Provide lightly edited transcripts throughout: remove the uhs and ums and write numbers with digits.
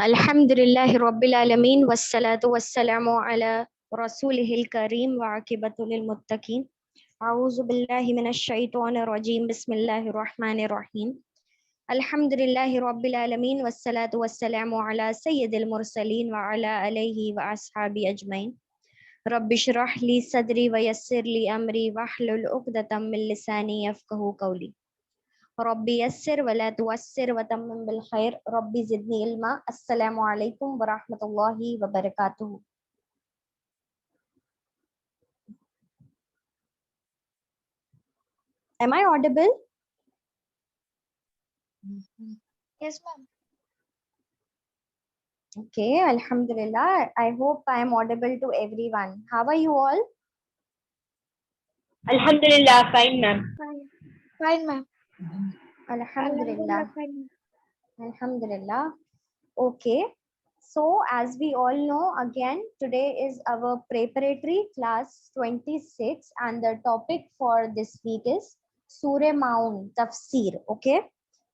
अल्हम्दुलिल्लाहि रब्बिल आलमीन वस्सलातु वस्सलामु अला रसूलिहिल करीम व आकिबतुल लिल मुत्तकीन। अऊज़ु बिल्लाहि मिनश शैतानिर रजीम। बिस्मिल्लाहिर रहमानिर रहीम। अल्हम्दुलिल्लाहि रब्बिल आलमीन वस्सलातु वस्सलामु अला सय्यिदिल मुरसलीन व अला आलिहि व अस्हाबि अजमईन। रब्बिश्रह ली सदरी व यस्सिर ली अमरी वहलुल उक़दतम मिन लिसानी यफ़क़हू क़ौली। रब्बी यस्सिर वला तुअस्सिर वतम्मिम बिल खैर रब्बी ज़िदनी इल्मा। अस्सलामु अलैकुम व रहमतुल्लाहि व बरकातुहू। Am I audible? Yes, ma'am. Okay, Alhamdulillah. I hope I am audible to everyone. How are you all? Alhamdulillah, fine, ma'am. Fine, ma'am. Alhamdulillah. Fine. Alhamdulillah. Okay. So, as we all know, again, today is our preparatory class 26, and the topic for this week is Surah Maun Tafsir. Okay.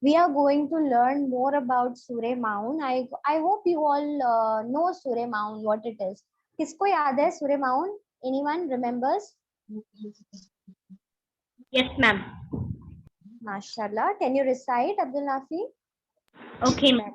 We are going to learn more about Surah Maun. I hope you all know Surah Maun, what it is. किसको याद है Surah Maun? Anyone remembers? Yes, ma'am. MashaAllah. Can you recite, Abdul Nafi? Okay, ma'am.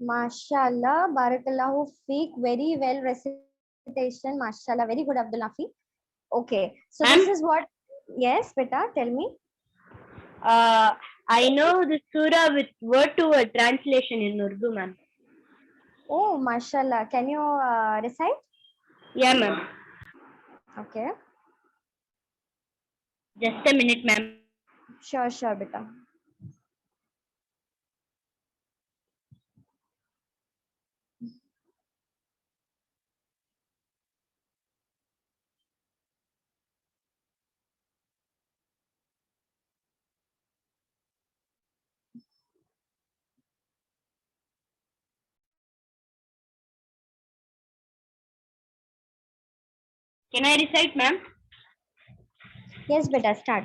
MashaAllah, Barakallahu Feek. Very well recitation. MashaAllah. Very good, Abdul Nafi. Okay. So Ma'am? this is what. Yes, beta. Tell me. I know the surah with word-to-word translation in Urdu, ma'am. Oh, MashaAllah. Can you recite? Yeah, ma'am. Okay. Just a minute, ma'am. Sure, beta. Can I recite, ma'am? Yes, beta. Start.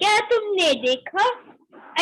क्या तुमने देखा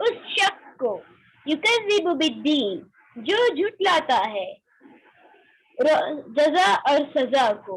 उस शख्स को युकज़्ज़िबु बिद्दीन जो झुटलाता है जज़ा और सजा को।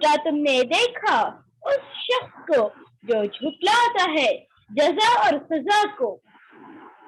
क्या तुमने देखा उस शख्स को जो झुटलाता है जज़ा और सजा को।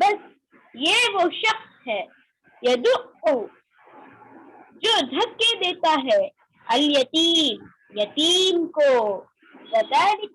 बस ये वो शख्स है यदुअ जो धक्के देता है अल यतीम यतीम को। फ़ज़ालिक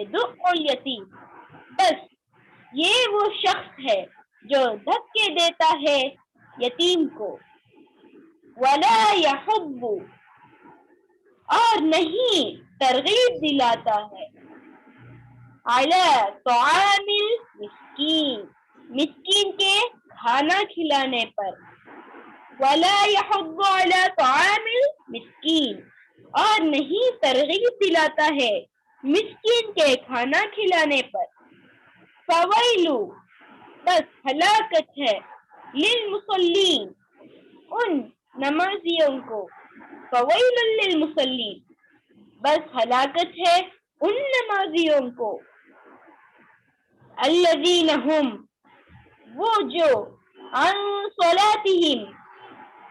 यदुअ अल यतीम बस ये वो शख्स है जो धक्के देता है यतीम को। वला यहुब्बु और नहीं तरगीब दिलाता है अला तआमिल मिस्कीन मिस्कीन के खाना खिलाने पर। वला यहुब्बु अला तआमिल मिस्कीन और नहीं तरगीब दिलाता है मिस्कीन के खाना खिलाने पर। फवैलु बस हलाकत है लिल मुसल्लीन उन नमाजियों को। फवैलुल लिल मुसल्लीन बस हलाकत है उन नमाजियों को। अल्लज़ीना हुम वो जो अन सलातिहिम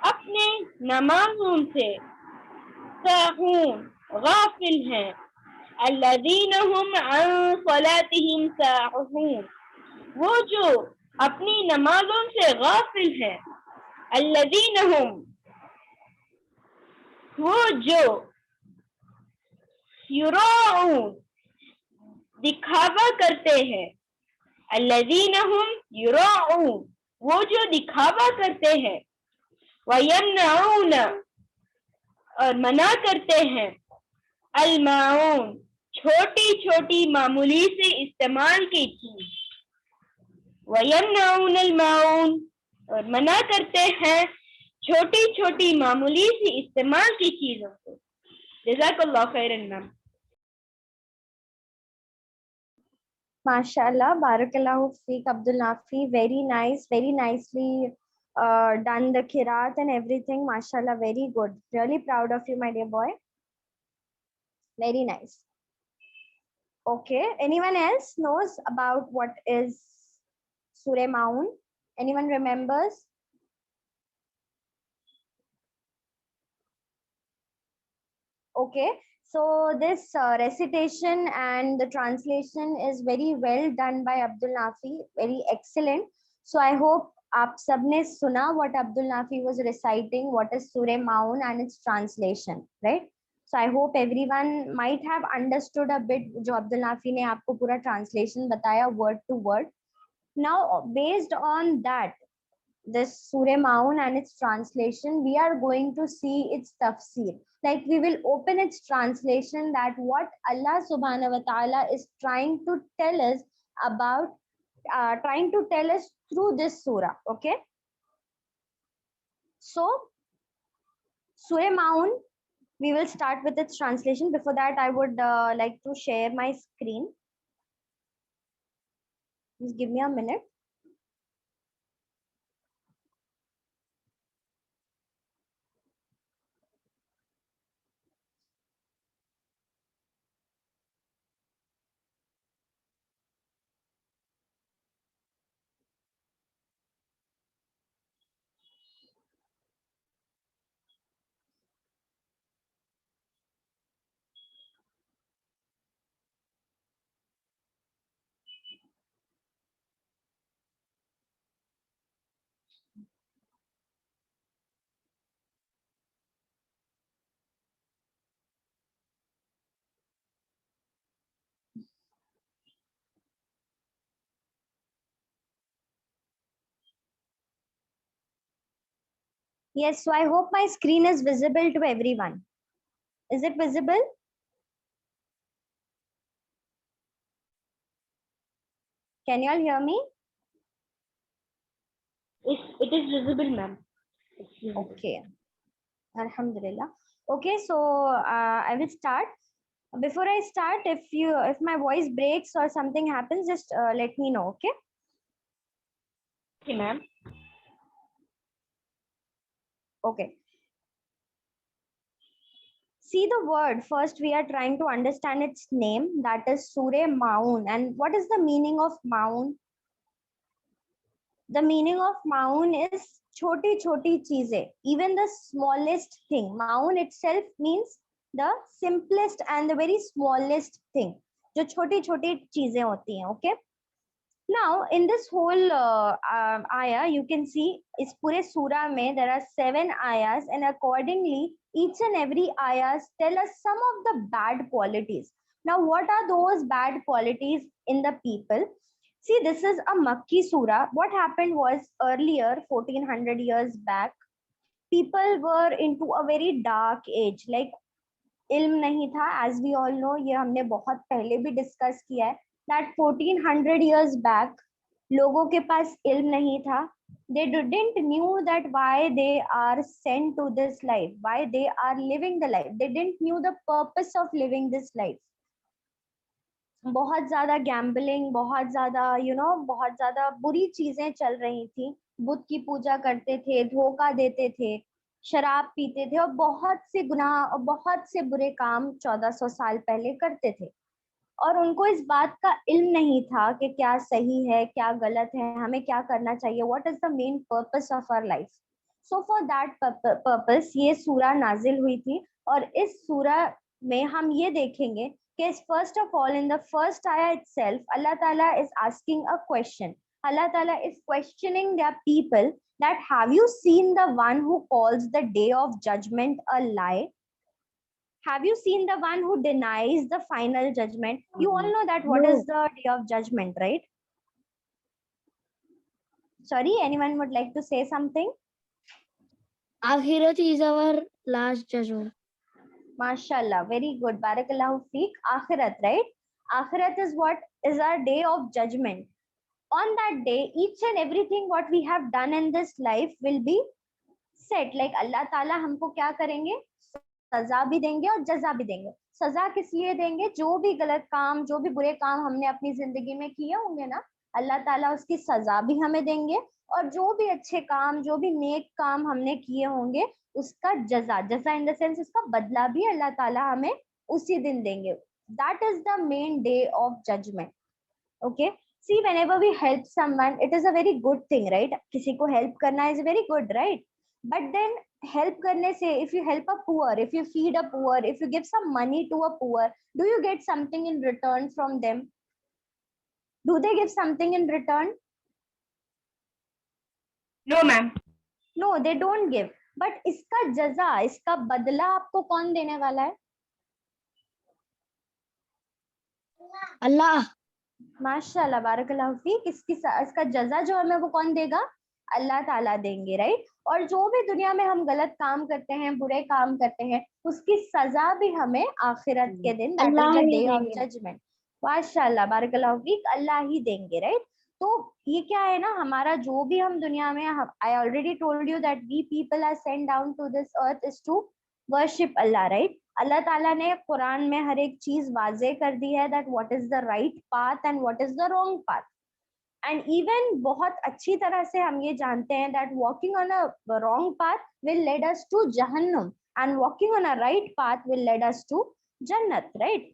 अपने नमाजों से साहून गाफिल हैं। अल्लज़ीना हुम अन सलातिहिम साहून, वो जो अपनी नमाजों से गाफिल है। अल्लज़ीना हुम, वो जो युराऊन, दिखावा करते हैं। अल्लज़ीना हुम युराऊन, वो जो दिखावा करते हैं। वयमनऊन, और मना करते हैं। अलमाऊन, छोटी छोटी मामूली से इस्तेमाल की चीज। वयमनऊन अलमाऊन, और मना करते हैं छोटी छोटी मामूली से इस्तेमाल की चीजों को। जज़ाकल्लाह खैरन ma'am. MashaAllah, Barakallahu Feek Abdul Nafi, very nice, very nicely done the Kirat and everything. MashaAllah, very good. Really proud of you, my dear boy. Very nice. Okay, anyone else knows about what is Surah Maun? Anyone remembers? Okay, so this recitation and the translation is very well done by Abdul Nafi, very excellent. So I hope आप सबने सुना what Abdul Nafi was reciting, what is Surah Maun and its translation, right? So I hope everyone might have understood a bit जो Abdul Nafi ने आपको पूरा translation बताया word to word. Now based on that, this Surah Maun and its translation, we are going to see its tafsir. Like we will open its translation, that what Allah subhanahu wa ta'ala is trying to tell us about, trying to tell us through this surah. Okay. So Surah Maun, we will start with its translation. Before that, I would like to share my screen. Just give me a minute. Yes, so I hope my screen is visible to everyone. Is it visible? Can you all hear me? It is visible, ma'am. Okay. Alhamdulillah. Okay, so I will start. Before I start, if my voice breaks or something happens, just let me know. Okay. Okay, ma'am. Okay. See the word first. We are trying to understand its name. That is Surah Maun. And what is the meaning of Maun? The meaning of Maun is choti choti cheeze. Even the smallest thing. Maun itself means the simplest and the very smallest thing. जो छोटी छोटी चीजें होती हैं. Okay. Now, in this whole ayah, you can see is pure surah mein there are 7 ayahs, and accordingly, each and every ayahs tell us some of the bad qualities. Now, what are those bad qualities in the people? See, this is a Makki surah. What happened was earlier, 1400 years back, people were into a very dark age. Like इल्म नहीं था, as we all know, ये हमने बहुत पहले भी discuss किया है, that 1400 years back लोगों के पास इल्म नहीं था. They didn't knew that why they are sent to this life, why they are living the life. They didn't knew the purpose of living this life. बहुत ज्यादा गैम्बलिंग, बहुत ज्यादा बहुत ज्यादा बुरी चीजें चल रही थी. बुत की पूजा करते थे, धोखा देते थे, शराब पीते थे और बहुत से गुनाह और बहुत से बुरे काम 1400 साल पहले करते थे. और उनको इस बात का इल्म नहीं था कि क्या सही है, क्या गलत है, हमें क्या करना चाहिए, what is the main purpose of our life. So for that purpose ये सूरा नाजिल हुई थी. और इस सूरा में हम ये देखेंगे Because first of all, in the first ayah itself, Allah Ta'ala is asking a question. Allah Ta'ala is questioning their people that have you seen the one who calls the day of judgment a lie? Have you seen the one who denies the final judgment? You all know that what is the day of judgment, right? Sorry, anyone would like to say something? Akhirat is our last judgment. MashaAllah, very good. Barakallahu feek. Akhirat, right? Akhirat is what is our day of judgment. On that day, each and everything what we have done in this life will be set. Like Allah Ta'ala हमको क्या करेंगे? सजा भी देंगे और जजा भी देंगे. सजा किस लिए देंगे? जो भी गलत काम, जो भी बुरे काम हमने अपनी जिंदगी में किए होंगे ना, अल्लाह ताला उसकी सजा भी हमें देंगे, और जो भी अच्छे काम, जो भी नेक काम हमने किए होंगे उसका जजा, जजा इन द सेंस उसका बदला भी अल्लाह ताला हमें उसी दिन देंगे. That is the main day of judgment. Okay. See, whenever we help someone, it is a very good thing, right? किसी को help करना is very good, right? But then help करने से, if you help a poor, if you feed a poor, if you give some money to a poor, do you get something in return from them? Do they give something in return? No, ma'am. No, they don't give. But इसका जजा, इसका बदला आपको कौन देने वाला है? Allah. माशाल्लाह, बारकल्लाहु फीक. इसका जजा जो हमें वो कौन देगा? अल्लाह ताला देंगे, राइट? और जो भी दुनिया में हम गलत काम करते हैं, बुरे काम करते हैं, उसकी सजा भी हमें आखिरत के दिन, that is the day of judgment. माशाल्लाह, बारकल्लाहु फीक. अल्लाह ही देंगे, राइट? तो ये क्या है ना, हमारा जो भी हम दुनिया में, I already told you that we people are sent down to this earth is to worship Allah, right? Allah ताला ने कुरान में हर एक चीज वाजे कर दी है that what is the right path and what is the wrong path. And even बहुत अच्छी तरह से हम ये जानते हैं that walking on a wrong path will lead us to जहन्नम and walking on a right path will lead us to जन्नत, राइट?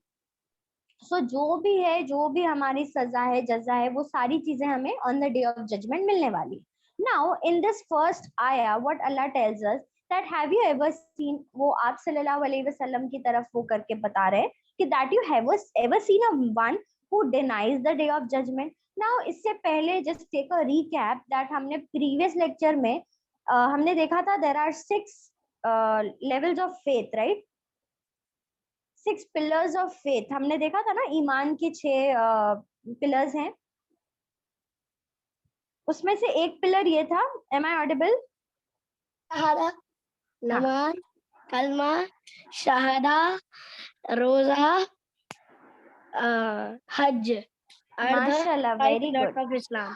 सो जो भी है, जो भी हमारी सजा है, जजा है, वो सारी चीजें हमें on the day of judgment मिलने वाली. नाउ इन दिस फर्स्ट आया व्हाट अल्लाह tells us that have you ever seen, वो आप सल्लल्लाहु अलैहि वसल्लम की तरफ वो करके बता रहे हैं कि that you have ever seen a one who denies the day of judgment. Now इससे पहले just take a recap that हमने previous lecture में हमने देखा था there are 6 levels of faith, right? 6 pillars of faith हमने देखा था ना, ईमान के 6 pillars हैं. उसमें से एक पिलर ये था, am I audible? शहादा, नमाज, कलमा, शहादा, रोजा, हज. माशाल्लाह, very good. of Islam.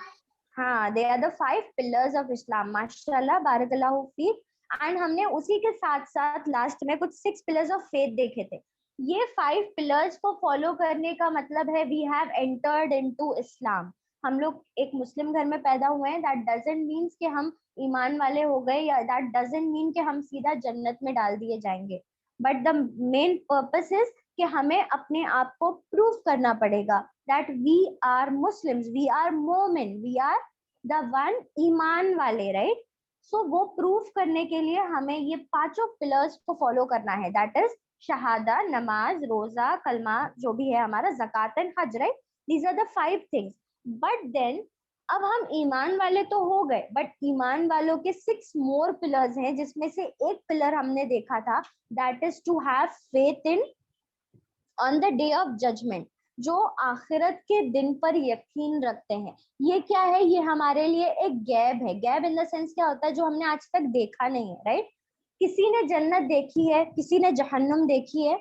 हाँ, they are the 5 pillars of Islam. माशाल्लाह, बारकल्लाहु फीक. एंड हमने उसी के साथ साथ लास्ट में कुछ 6 pillars of faith देखे थे. ये 5 pillars को फॉलो करने का मतलब है वी हैव एंटर्ड इनटू इस्लाम. हम लोग एक मुस्लिम घर में पैदा हुए हैं. दैट डजंट मीन्स कि हम ईमान वाले हो गए, या दैट डजंट मीन कि हम सीधा जन्नत में डाल दिए जाएंगे. But the main purpose is कि हमें अपने आप को प्रूव करना पड़ेगा that we are Muslims, we are मोमिन, वी आर द वन ईमान वाले, राइट? सो वो प्रूफ करने के लिए हमें ये 5 पिलर्स को फॉलो करना है. दैट इज शहादा, नमाज, रोजा, कलमा, जो भी है हमारा, ज़कात एंड हज, right? These are the 5 things. But then अब हम ईमान वाले तो हो गए, बट ईमान वालों के 6 मोर पिलर्स हैं, जिसमें से एक पिलर हमने देखा था that is to have faith in on the day of judgment, जो आखिरत के दिन पर यकीन रखते हैं. ये क्या है? ये हमारे लिए एक गैब है. गैब इन द सेंस क्या होता है? जो हमने आज तक देखा नहीं है, राइट? किसी ने जन्नत देखी है, किसी ने जहन्नम देखी है?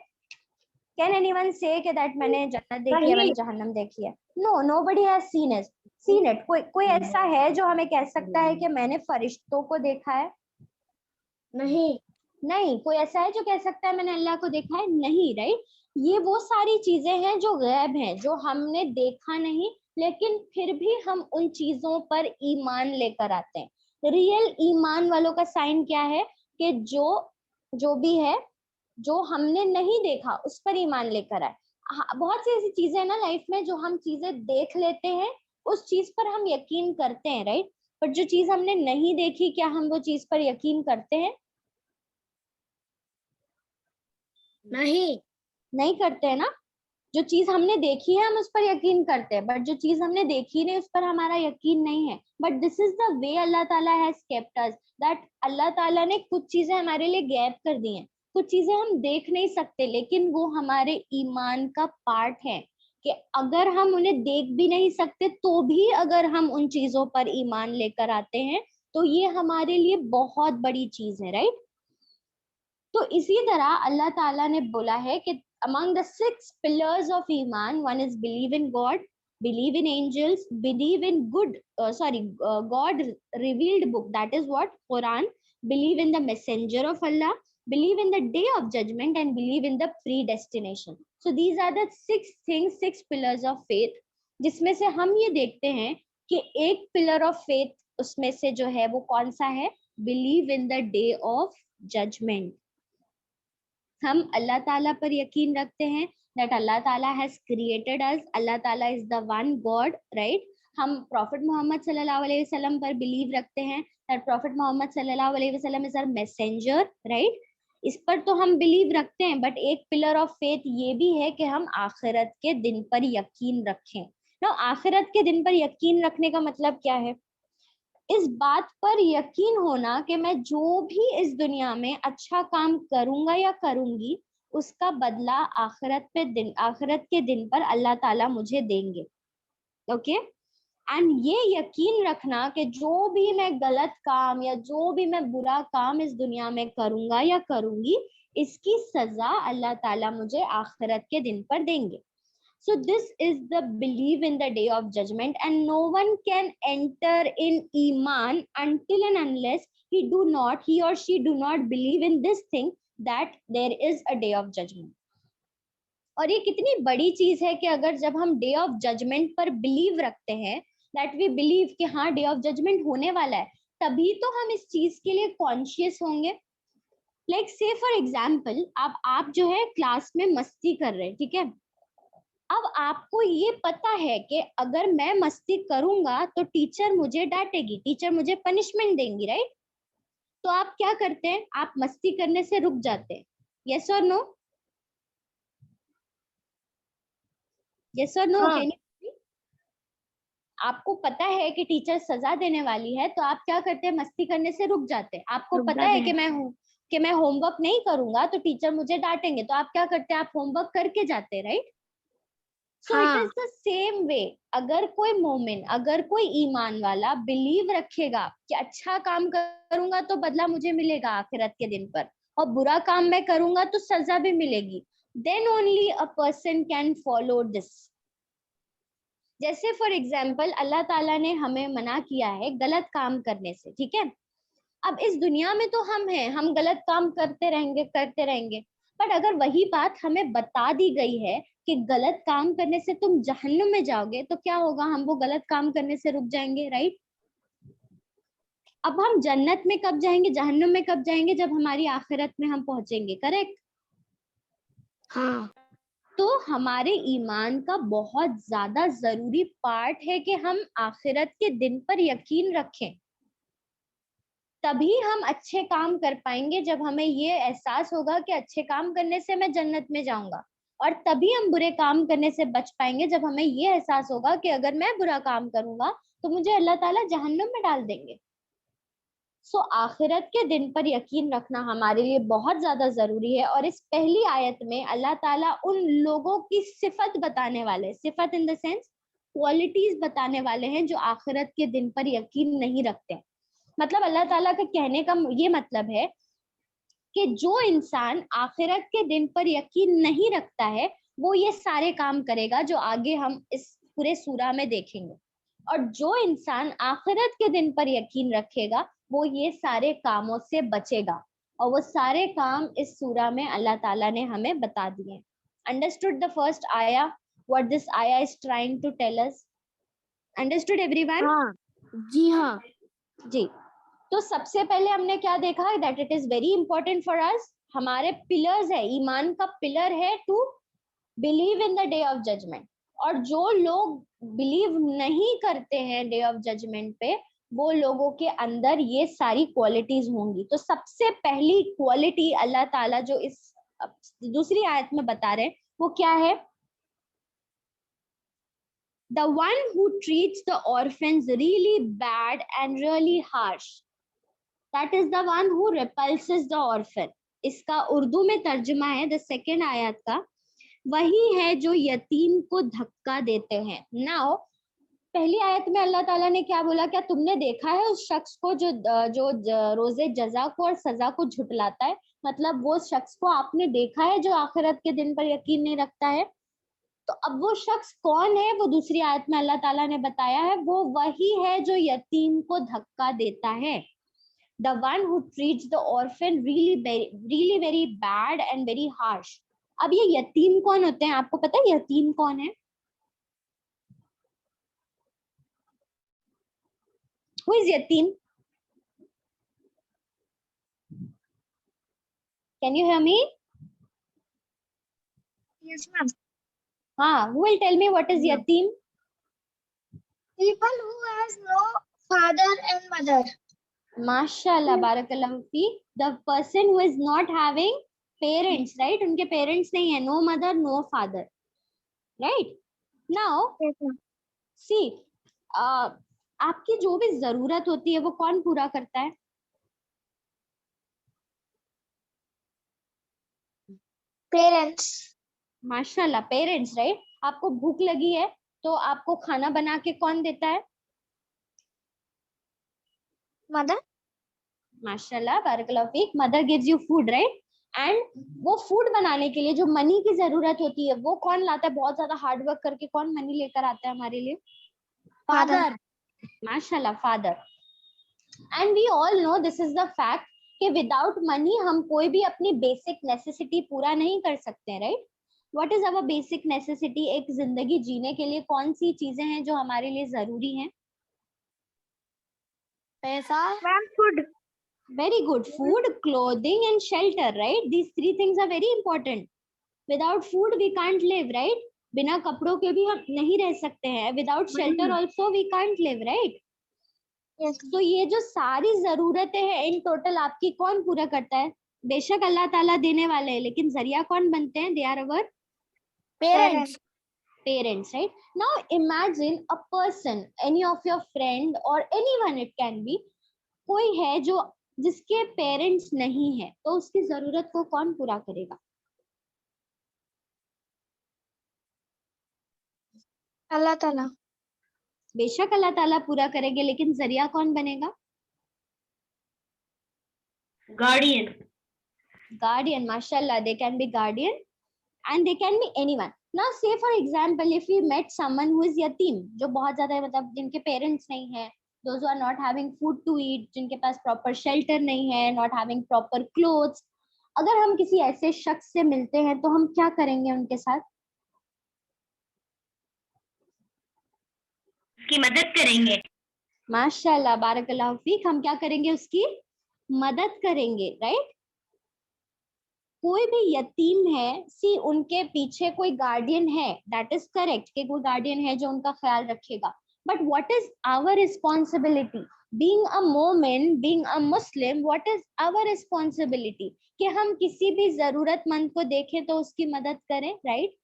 कैन एनीवन से कि दैट मैंने जन्नत देखी है, मैंने जहन्नम देखी है? No, nobody has seen it. कोई ऐसा है जो हमें कह सकता है कि मैंने फरिश्तों को देखा है? नहीं. कोई ऐसा है जो कह सकता है मैंने अल्लाह को देखा है? नहीं, राइट? ये वो सारी चीजें हैं जो गैब हैं, जो हमने देखा नहीं, लेकिन फिर भी हम उन चीजों पर ईमान लेकर आते हैं. रियल ईमान वालों का साइन क्या है? कि जो भी है, जो हमने नहीं देखा उस पर ईमान लेकर आए. बहुत सी ऐसी चीजें हैं ना लाइफ में, जो हम चीजें देख लेते हैं, उस चीज पर हम यकीन करते हैं, राइट? पर जो चीज हमने नहीं देखी, क्या हम वो चीज पर यकीन करते हैं? नहीं करते हैं ना. जो चीज हमने देखी है हम उस पर यकीन करते हैं, बट जो चीज हमने देखी नहीं उस पर हमारा यकीन नहीं है. But this is the way Allah ताला has kept us, that Allah ताला ने कुछ चीजें हमारे लिए गैप कर दी हैं, कुछ चीजें हम देख नहीं सकते लेकिन वो हमारे ईमान का पार्ट है, कि अगर हम उन्हें देख भी नहीं सकते तो भी अगर हम उन चीजों पर ईमान लेकर आते हैं तो ये हमारे लिए बहुत बड़ी चीज है, राइट. तो इसी तरह अल्लाह ताला ने बोला है कि among the 6 pillars of iman, one is believe in God, believe in angels, believe in God revealed book, that is what Quran, believe in the messenger of Allah, believe in the day of judgment and believe in the predestination. So these are the 6 things, 6 pillars of faith, जिसमें से हम ये देखते हैं कि एक pillar of faith उसमें से जो है वो कौन सा है, believe in the day of judgment. हम अल्लाह ताला पर यकीन रखते हैं that अल्लाह ताला has created us, अल्लाह ताला is the one God, right. हम प्रॉफिट मोहम्मद सल्लल्लाहु अलैहि वसल्लम पर बिलीव रखते हैं that प्रॉफिट मोहम्मद सल्लल्लाहु अलैहि वसल्लम is our messenger, right. इस पर तो हम बिलीव रखते हैं, बट एक पिलर ऑफ फेथ ये भी है कि हम आखिरत के दिन पर यकीन रखें. ना आखिरत के दिन पर यकीन रखने का मतलब क्या है, इस बात पर यकीन होना कि मैं जो भी इस दुनिया में अच्छा काम करूंगा या करूंगी उसका बदला आखिरत के दिन पर अल्लाह ताला मुझे देंगे. ओके. एंड ये यकीन रखना कि जो भी मैं गलत काम या जो भी मैं बुरा काम इस दुनिया में करूंगा या करूंगी इसकी सजा अल्लाह ताला मुझे आखिरत के दिन पर देंगे. So this is the belief in the day of judgment, and no one can enter in iman until and unless he or she do not believe in this thing, that there is a day of judgment. और ये कितनी बड़ी चीज है कि अगर जब हम डे ऑफ जजमेंट पर बिलीव रखते हैं, दैट वी बिलीव कि हाँ डे ऑफ जजमेंट होने वाला है, तभी तो हम इस चीज के लिए कॉन्शियस होंगे. लाइक से फॉर एग्जाम्पल आप जो है क्लास में मस्ती कर रहे हैं, ठीक है. अब आपको ये पता है कि अगर मैं मस्ती करूंगा तो टीचर मुझे डांटेगी, टीचर मुझे पनिशमेंट देंगी, राइट. तो आप क्या करते हैं, आप मस्ती करने से रुक जाते हैं. यस और नो, यस और नो. हाँ. आपको पता है कि टीचर सजा देने वाली है तो आप क्या करते हैं, मस्ती करने से रुक जाते हैं. आपको रुक पता जाते है हैं. कि मैं होमवर्क नहीं करूंगा तो टीचर मुझे डांटेंगे, तो आप क्या करते हैं, आप होमवर्क करके जाते हैं, right. So it is the same way. अगर कोई मोमिन, अगर कोई ईमान वाला बिलीव रखेगा कि अच्छा काम करूंगा तो बदला मुझे मिलेगा आखिरत के दिन पर, और बुरा काम मैं करूंगा तो सजा भी मिलेगी, then only a person can follow this. जैसे फॉर एग्जाम्पल अल्लाह ताला ने हमें मना किया है गलत काम करने से, ठीक है. अब इस दुनिया में तो हम हैं, हम गलत काम करते रहेंगे, बट अगर वही बात हमें बता दी गई है कि गलत काम करने से तुम जहन्नुम में जाओगे, तो क्या होगा, हम वो गलत काम करने से रुक जाएंगे, राइट. अब हम जन्नत में कब जाएंगे, जहन्नुम में कब जाएंगे, जब हमारी आखिरत में हम पहुंचेंगे, करेक्ट. हाँ. तो हमारे ईमान का बहुत ज्यादा जरूरी पार्ट है कि हम आखिरत के दिन पर यकीन रखें. तभी हम अच्छे काम कर पाएंगे जब हमें ये एहसास होगा कि अच्छे काम करने से मैं जन्नत में जाऊंगा, और तभी हम बुरे काम करने से बच पाएंगे जब हमें ये एहसास होगा कि अगर मैं बुरा काम करूंगा तो मुझे अल्लाह ताला जहन्नुम में डाल देंगे. सो आखिरत के दिन पर यकीन रखना हमारे लिए बहुत ज्यादा जरूरी है. और इस पहली आयत में अल्लाह ताला उन लोगों की सिफत बताने वाले, सिफत इन द सेंस क्वालिटीज बताने वाले हैं जो आखिरत के दिन पर यकीन नहीं रखते. मतलब अल्लाह ताला का कहने का ये मतलब है कि जो इंसान आखिरत के दिन पर यकीन नहीं रखता है वो ये सारे काम करेगा जो आगे हम इस पूरे सूरा में देखेंगे, और जो इंसान आखिरत के दिन पर यकीन रखेगा वो ये सारे कामों से बचेगा. और वो सारे काम इस सूरा में अल्लाह ताला ने हमें बता दिए. अंडरस्टूड द फर्स्ट आया, व्हाट दिस आया is trying to tell us? Understood everyone? हाँ जी. हाँ जी. तो सबसे पहले हमने क्या देखा, that it is very important for us, हमारे पिलर्स है, ईमान का पिलर है to believe in the day of judgment. और जो लोग बिलीव नहीं करते हैं डे ऑफ जजमेंट पे, वो लोगों के अंदर ये सारी क्वालिटीज होंगी. तो सबसे पहली क्वालिटी अल्लाह ताला जो इस दूसरी आयत में बता रहे हैं वो क्या है, The one who treats the orphans really bad and really harsh, that is the one who repulses the orphan. इसका उर्दू में तर्जुमा है द सेकेंड आयत का, वही है जो यतीम को धक्का देते हैं. नाउ पहली आयत में अल्लाह ताला ने क्या बोला, क्या तुमने देखा है उस शख्स को जो रोजे जजा को और सजा को झुटलाता है, मतलब वो शख्स को आपने देखा है जो आखिरत के दिन पर यकीन नहीं रखता है. तो अब वो शख्स कौन है, वो दूसरी आयत में अल्लाह ताला ने बताया है, वो वही है जो यतीम को धक्का देता है. The one who treats the orphan really very bad and very harsh. अब ये यतीम कौन होते हैं, आपको पता है यतीम कौन है? Who is yatim? Can you hear me? Yes, ma'am. Who will tell me what is yatim? People who has no father and mother. Mashallah, barakallahu feek. The person who is not having parents, right? उनके parents नहीं है, no mother, no father, right? Now, Yes, ma'am. see, आपकी जो भी जरूरत होती है वो कौन पूरा करता है? Parents. माशाल्लाह, पेरेंट्स, राइट? आपको भूख लगी है तो आपको खाना बना के कौन देता है? Mother. माशाल्लाह, बारकल्लाहु फीक. Mother gives you food, right? And वो फूड बनाने के लिए जो मनी की जरूरत होती है वो कौन लाता है? बहुत ज्यादा हार्ड वर्क करके कौन मनी लेकर आता है हमारे लिए? फादर. माशाल्लाह, father. And we all know this is the fact कि विदाउट मनी हम कोई भी अपनी बेसिक नेसेसिटी पूरा नहीं कर सकते, right? What is our basic necessity? एक जिंदगी जीने के लिए कौन सी चीजें हैं जो हमारे लिए जरूरी हैं? पैसा. Ma'am, food. Very good. Food, clothing and shelter, right? These three things are very important. Without food we can't live, right? बिना कपड़ों के भी हम नहीं रह सकते हैं. Without shelter also we can't live, right? Yes. तो ये जो सारी जरूरतें हैं इन टोटल आपकी कौन पूरा करता है? बेशक अल्लाह ताला देने वाले हैं, लेकिन जरिया कौन बनते हैं? They are our Parents. parents, right? Now imagine a person, any of your friend or anyone it can be, कोई है जो जिसके पेरेंट्स नहीं है, तो उसकी जरूरत को कौन पूरा करेगा? अल्लाह ताला. बेशक अल्लाह ताला पूरा करेंगे, लेकिन जरिया कौन बनेगा? Guardian. Guardian. माशाल्लाह, they can be guardian and they can be anyone. Now say for example if we met someone who is yatim, जो बहुत ज्यादा मतलब जिनके पेरेंट्स नहीं है, those who are not having food to eat, जिनके पास proper shelter नहीं है, not having proper clothes, अगर हम किसी ऐसे शख्स से मिलते हैं तो हम क्या करेंगे उनके साथ? उसकी मदद करेंगे. माशाल्लाह, बारकल्लाहु फीक. हम क्या करेंगे? उसकी मदद करेंगे, राइट? कोई भी यतीम है, सी उनके पीछे कोई गार्डियन है, दैट इज करेक्ट कि कोई गार्डियन है जो उनका ख्याल रखेगा. But what is our responsibility? Being a मोमिन, being a Muslim, what is our responsibility? कि हम किसी भी जरूरतमंद को देखें तो उसकी मदद करें, right?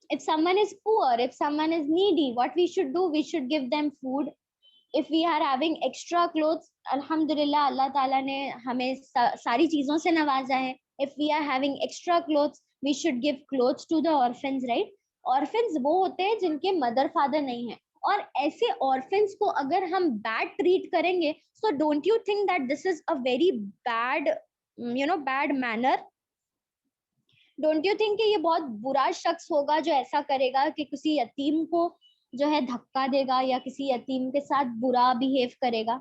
If someone is poor, if someone is needy, what we should do? We should give them food. If we are having extra clothes, alhamdulillah, Allah Taala ने हमें सारी चीजों से नवाजा है. If we are having extra clothes, we should give clothes to the orphans, right? Orphans वो होते हैं जिनके मदर फादर नहीं है, और ऐसे orphans को अगर हम bad treat करेंगे, so don't you think that this is a very bad, bad manner? Don't you think कि ये बहुत बुरा शख्स होगा जो ऐसा करेगा कि किसी यतीम को जो है धक्का देगा या किसी यतीम के साथ बुरा बिहेव करेगा,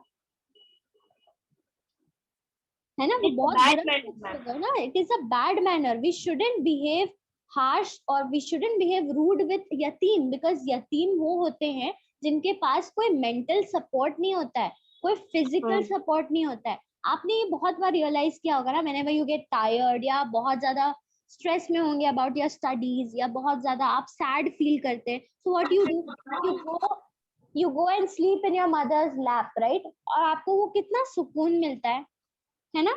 है ना? वो बहुत बुरा होगा ना. It is a bad manner. We shouldn't behave harsh और we shouldn't behave rude with यतीम, बिकॉज यतीम वो होते हैं जिनके पास कोई मेंटल सपोर्ट नहीं होता है, कोई फिजिकल सपोर्ट नहीं होता है. आपने ये बहुत बार रियलाइज किया होगा ना, व्हेनेवर यू गेट टायर्ड या बहुत ज्यादा स्ट्रेस में होंगे अबाउट योर स्टडीज या बहुत ज्यादा आप सैड फील करते हैं, so what you do, you go and sleep in your mother's lap, right? और आपको वो कितना सुकून मिलता है ना?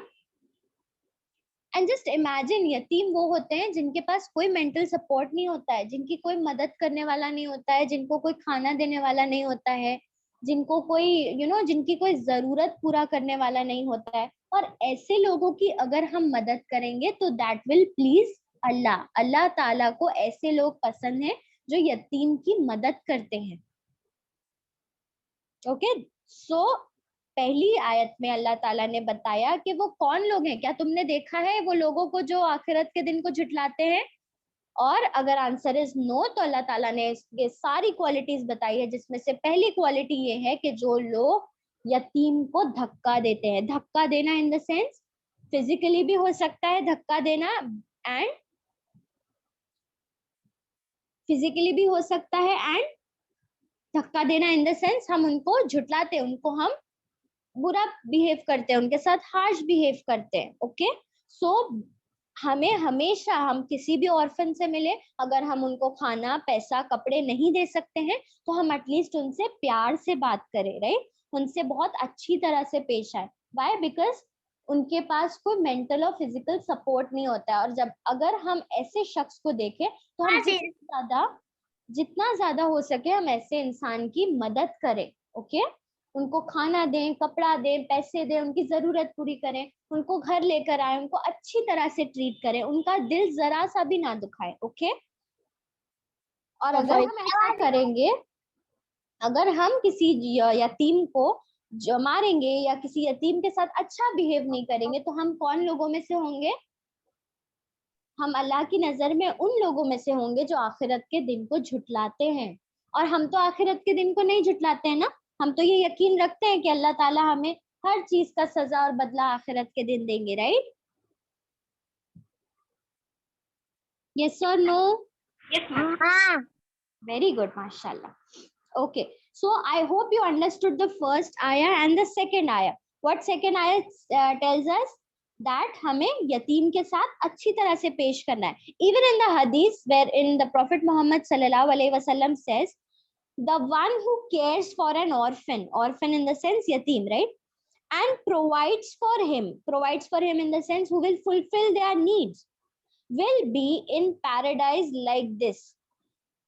एंड जस्ट इमेजिन, यतीम वो होते हैं जिनके पास कोई मेंटल सपोर्ट नहीं होता है, जिनकी कोई मदद करने वाला नहीं होता है, जिनको कोई खाना देने वाला नहीं होता है, जिनको कोई जिनकी कोई जरूरत पूरा करने वाला नहीं होता है। और ऐसे लोगों की अगर हम मदद करेंगे तो दैट विल प्लीज अल्लाह। अल्लाह ताला को ऐसे लोग पसंद है जो यतीम की मदद करते हैं। ओके, सो पहली आयत में अल्लाह ताला ने बताया कि वो कौन लोग हैं। क्या तुमने देखा है वो लोगों को जो आखिरत के दिन को झुठलाते हैं? और अगर आंसर इज नो, तो अल्लाह ताला ने ये सारी क्वालिटीज बताई है, जिसमें से पहली क्वालिटी ये है कि जो लोग यतीम को धक्का देते हैं। धक्का देना इन द सेंस फिजिकली भी हो सकता है धक्का देना, एंड फिजिकली भी हो सकता है, एंड धक्का देना इन द सेंस हम उनको झुठलाते हैं, उनको हम बुरा बिहेव करते हैं, उनके साथ हार्श बिहेव करते हैं। ओके, सो हमें हमेशा, हम किसी भी ऑर्फन से मिले, अगर हम उनको खाना, पैसा, कपड़े नहीं दे सकते हैं तो हम एटलीस्ट उनसे प्यार से बात करें, राइट? उनसे बहुत अच्छी तरह से पेश आए। व्हाई? बिकॉज उनके पास कोई मेंटल और फिजिकल सपोर्ट नहीं होता है। और जब अगर हम ऐसे शख्स को देखें तो हम जितना ज्यादा हो सके हम ऐसे इंसान की मदद करें। ओके, उनको खाना दें, कपड़ा दें, पैसे दें, उनकी जरूरत पूरी करें, उनको घर लेकर आए, उनको अच्छी तरह से ट्रीट करें, उनका दिल जरा सा भी ना दुखाए। ओके, और अगर हम ऐसा करेंगे, अगर हम किसी यतीम को जो मारेंगे या किसी यतीम के साथ अच्छा बिहेव नहीं करेंगे तो हम कौन लोगों में से होंगे? हम अल्लाह की नजर में उन लोगों में से होंगे जो आखिरत के दिन को झुठलाते हैं। और हम तो आखिरत के दिन को नहीं झुठलाते हैं ना, हम तो ये यकीन रखते हैं कि अल्लाह ताला हमें हर चीज का सजा और बदला आखिरत के दिन देंगे, राइट? यस और no? Yes, ma'am. Very good, mashallah. Okay, so I hope you understood the first ayah and the second ayah. What second ayah tells us? That हमें यतीम के साथ अच्छी तरह से पेश करना है. Even in the hadith wherein the Prophet Muhammad sallallahu alaihi wasallam says, the one who cares for an orphan, orphan in the sense yatim, right? And provides for him in the sense who will fulfill their needs, will be in paradise like this.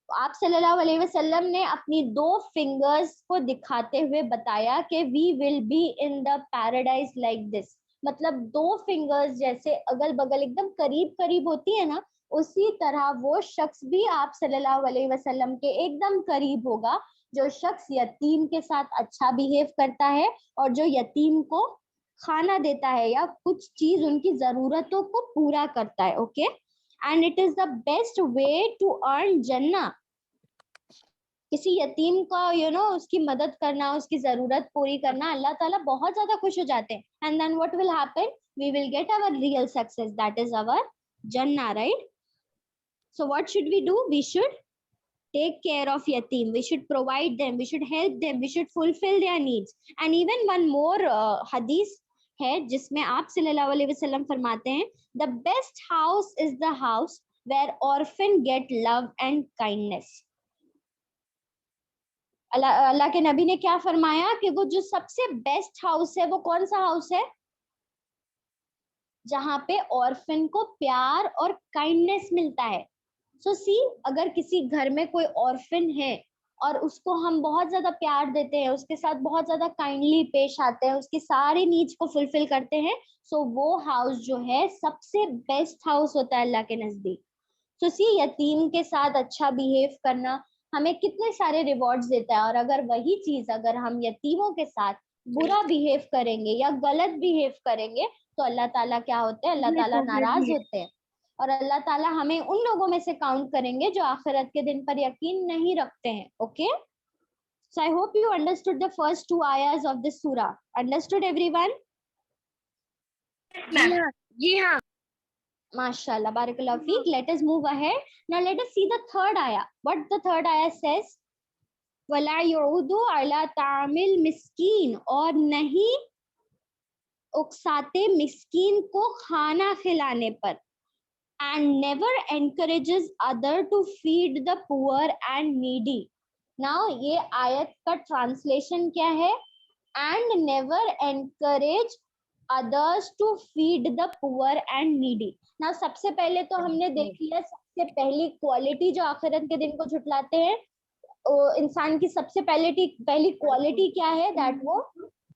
आप सल्लल्लाहु अलैहि वसल्लम ने अपनी 2 fingers को दिखाते हुए बताया कि we will be in the paradise like this. मतलब 2 फिंगर्स जैसे अगल बगल एकदम करीब करीब होती है ना, उसी तरह वो शख्स भी आप सल्लल्लाहु अलैहि वसल्लम के एकदम करीब होगा, जो शख्स यतीम के साथ अच्छा बिहेव करता है और जो यतीम को खाना देता है या कुछ चीज उनकी जरूरतों को पूरा करता है। Okay, and it is the best way to earn जन्नत। किसी यतीम का उसकी मदद करना, उसकी जरूरत पूरी करना, अल्लाह ताला बहुत ज्यादा खुश हो जाते हैं। and then what will happen? We will get our real success, that is our jannah, right? So what should we do? We should take care of yatim, we should provide them, we should help them, we should fulfill their needs. And even one more hadith है जिसमें आप सल्लल्लाहु अलैहि वसल्लम फरमाते हैं, the best house is the house where orphan get love and kindness. अल्लाह के नबी ने क्या फरमाया कि वो जो सबसे बेस्ट हाउस है वो कौन सा हाउस है? जहां पे ऑर्फन को प्यार और काइंडनेस मिलता है। सो सी, अगर किसी घर में कोई ऑर्फन है और उसको हम बहुत ज्यादा प्यार देते हैं, उसके साथ बहुत ज्यादा काइंडली पेश आते हैं, उसकी सारी नीड्स को फुलफिल करते हैं, सो वो हाउस जो है सबसे बेस्ट हाउस होता है अल्लाह के नजदीक। सो सी, यतीम के साथ अच्छा बिहेव करना हमें कितने सारे रिवॉर्ड्स देता है। और अगर वही चीज अगर हम यतीमों के साथ बुरा बिहेव करेंगे या गलत बिहेव करेंगे तो अल्लाह ताला क्या होते हैं? अल्लाह ताला नाराज होते हैं और अल्लाह ताला हमें उन लोगों में से काउंट करेंगे जो आखिरत के दिन पर यकीन नहीं रखते हैं। Okay, so I hope you understood the first 2 आयर्स ऑफ दिस सूरा। Understood everyone? जी हाँ। Mashallah, barakallahu feek. Let us move ahead. Now let us see the third ayah. What the third ayah says? वला युदु अला तामिल मिस्कीन, और नहीं उकसाते मिस्कीन को खाना खिलाने पर। And never encourages other to feed the poor and needy. Now ये आयत का ट्रांसलेशन क्या है? And never encourage others to feed the poor and needy. Now सबसे पहले तो हमने देख लिया सबसे पहली क्वालिटी जो आखिरत के दिन को झुटलाते हैं, इंसान की सबसे पहली क्वालिटी क्या है, दैट वो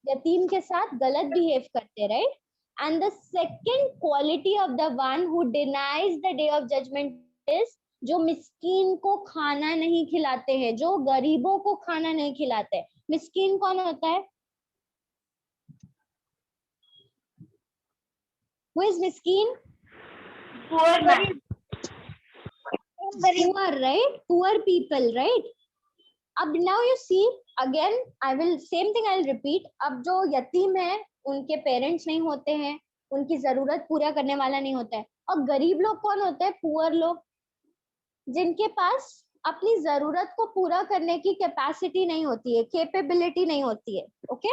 यतीम के साथ गलत बिहेव करते, right. And the second quality of the one who denies the day of judgment is जो मिस्कीन को खाना नहीं खिलाते हैं, जो गरीबों को खाना नहीं खिलाते. मिस्कीन कौन होता है? Who is miskin? Poor man. Poor, right? Poor people, right? अब now you see again, I will same thing I'll repeat. अब जो यतीम है उनके पेरेंट्स नहीं होते हैं, उनकी जरूरत पूरा करने वाला नहीं होता है. और गरीब लोग कौन होते हैं? पुअर लोग, जिनके पास अपनी जरूरत को पूरा करने की कैपेसिटी नहीं होती है, कैपेबिलिटी नहीं होती है. ओके,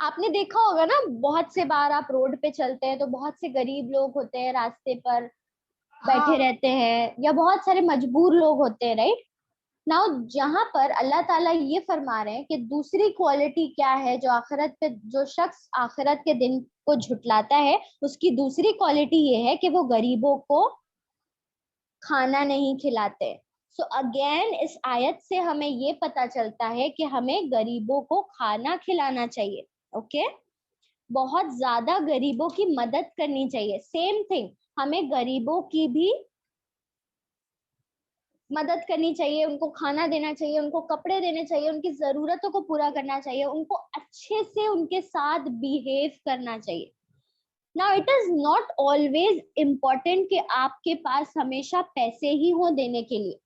आपने देखा होगा ना, बहुत से बार आप रोड पे चलते हैं तो बहुत से गरीब लोग होते हैं रास्ते पर बैठे रहते हैं, या बहुत सारे मजबूर लोग होते हैं, राइट. नाउ जहां पर अल्लाह ताला ये फरमा रहे हैं कि दूसरी क्वालिटी क्या है, जो आखिरत पे जो शख्स आखिरत के दिन को झुटलाता है उसकी दूसरी क्वालिटी ये है कि वो गरीबों को खाना नहीं खिलाते. सो अगेन इस आयत से हमें ये पता चलता है कि हमें गरीबों को खाना खिलाना चाहिए. ओके, बहुत ज्यादा गरीबों की मदद करनी चाहिए. सेम थिंग, हमें गरीबों की भी मदद करनी चाहिए, उनको खाना देना चाहिए, उनको कपड़े देने चाहिए, उनकी जरूरतों को पूरा करना चाहिए, उनको अच्छे से उनके साथ बिहेव करना चाहिए. Now it is not always important कि आपके पास हमेशा पैसे ही हो देने के लिए.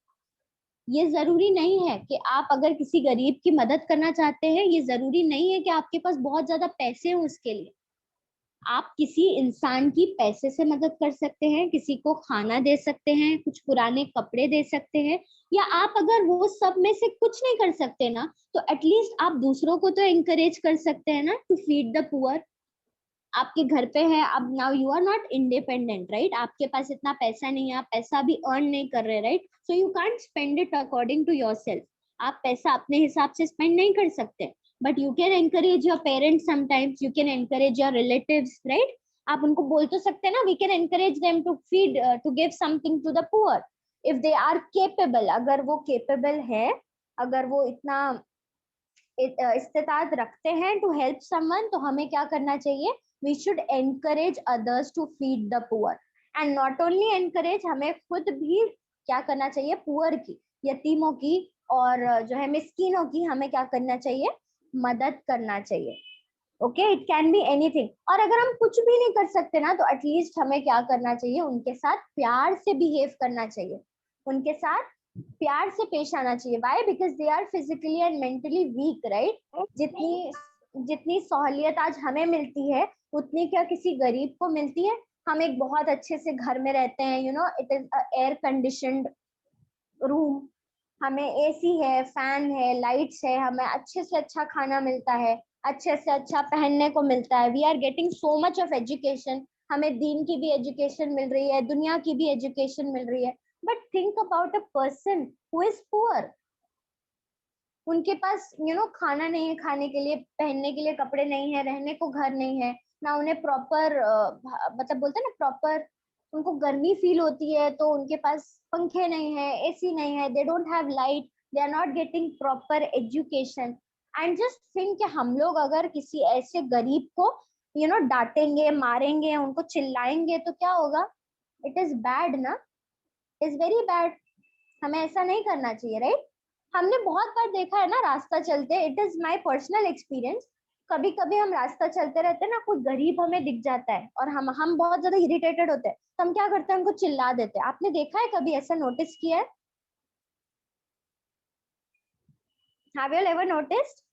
ये जरूरी नहीं है कि आप अगर किसी गरीब की मदद करना चाहते हैं, ये जरूरी नहीं है कि आपके पास बहुत ज्यादा पैसे हो उसके लिए. आप किसी इंसान की पैसे से मदद कर सकते हैं, किसी को खाना दे सकते हैं, कुछ पुराने कपड़े दे सकते हैं, या आप अगर वो सब में से कुछ नहीं कर सकते ना, तो एटलीस्ट आप दूसरों को तो एनकरेज कर सकते हैं ना, टू फीड द पुअर. आपके घर पे है, अब now you are not independent, right. आपके पास इतना पैसा नहीं है, आप पैसा भी अर्न नहीं कर रहे, right. So you can't spend it according to yourself. आप पैसा अपने हिसाब से स्पेंड नहीं कर सकते, but you can encourage your parents sometimes, you can encourage your relatives, right. आप उनको बोल तो सकते हैं ना, we can encourage them to feed, to give something to the poor if they are capable. अगर वो केपेबल है, अगर वो इतना इस्तेताद रखते हैं टू हेल्प समवन, तो हमें क्या करना चाहिए? We should encourage others to feed the poor, and not only encourage, हमें खुद भी क्या करना चाहिए? पुअर की, यतीमों की और जो है मिस्कीनों की हमें क्या करना चाहिए? मदद करना चाहिए. Okay, it can be anything. और अगर हम कुछ भी नहीं कर सकते ना, तो एटलीस्ट हमें क्या करना चाहिए? उनके साथ प्यार से बिहेव करना चाहिए, उनके साथ प्यार से पेश आना चाहिए. Why? Because they are physically and mentally weak, right. जितनी सहूलियत आज हमें मिलती है उतनी क्या किसी गरीब को मिलती है? हम एक बहुत अच्छे से घर में रहते हैं, you know, it is air conditioned room, हमें एसी है, फैन है, लाइट्स है, हमें अच्छे से अच्छा खाना मिलता है, अच्छे से अच्छा पहनने को मिलता है. We are getting so much of education, हमें दीन की भी एजुकेशन मिल रही है, दुनिया की भी एजुकेशन मिल रही है. But think about a person who is poor. उनके पास खाना नहीं है खाने के लिए, पहनने के लिए कपड़े नहीं है, रहने को घर नहीं है, ना उन्हें प्रॉपर मतलब बोलते हैं ना प्रॉपर, उनको गर्मी फील होती है तो उनके पास पंखे नहीं है, एसी नहीं है, they don't have light, they are not getting proper education. And just think कि हम लोग अगर किसी ऐसे गरीब को डांटेंगे, मारेंगे, उनको चिल्लाएंगे तो क्या होगा? इट इज बैड ना, इज वेरी बैड. हमें ऐसा नहीं करना चाहिए, राइट. हमने बहुत बार देखा है ना रास्ता चलते, it is my personal experience, कभी कभी हम रास्ता चलते रहते हैं ना, कोई गरीब हमें दिख जाता है और हम बहुत ज्यादा इरिटेटेड होते हैं, तो हम क्या करते हैं? उनको चिल्ला देते हैं. आपने देखा है कभी ऐसा? नोटिस किया है? Have you ever noticed?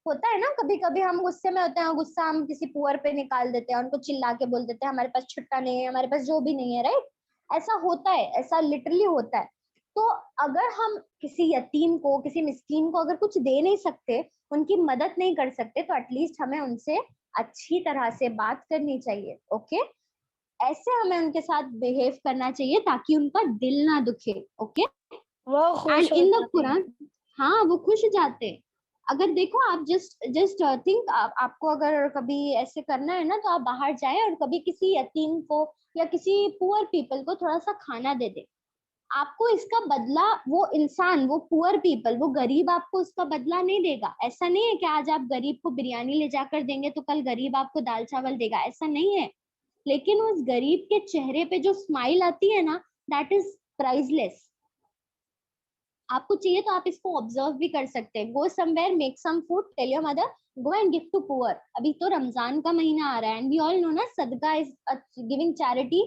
होता है ना, कभी कभी हम गुस्से में होते हैं, गुस्सा हम किसी पुअर पे निकाल देते हैं, उनको चिल्ला के बोल देते हैं हमारे पास छुट्टा नहीं है, हमारे पास जो भी नहीं है, राइट. ऐसा होता है, ऐसा लिटरली होता है. तो अगर हम किसी यतीम को, किसी मिस्कीन को अगर कुछ दे नहीं सकते, उनकी मदद नहीं कर सकते, तो एटलीस्ट हमें उनसे अच्छी तरह से बात करनी चाहिए. ओके, ऐसे हमें उनके साथ बिहेव करना चाहिए ताकि उनका दिल ना दुखे. ओके, वो खुश एंड इन द कुरान, हाँ वो खुश जाते. अगर देखो आप जस्ट थिंक, आपको अगर कभी ऐसे करना है ना, तो आप बाहर जाए और कभी किसी यतीम को या किसी पुअर पीपल को थोड़ा सा खाना दे दे, आपको इसका बदला वो इंसान, वो पुअर पीपल, वो गरीब आपको उसका बदला नहीं देगा। ऐसा नहीं है कि आज आप गरीब को बिरयानी ले जाकर देंगे तो कल गरीब आपको दाल चावल देगा, ऐसा नहीं है। लेकिन उस गरीब के चेहरे पे जो स्माइल आती है ना, दैट इज प्राइसलेस। आपको चाहिए तो आप इसको ऑब्जर्व भी कर सकते हैं। Go somewhere, make some food, tell your mother, go and give to poor. अभी तो रमजान का महीना आ रहा है एंड वी ऑल नो ना, सदका is giving charity,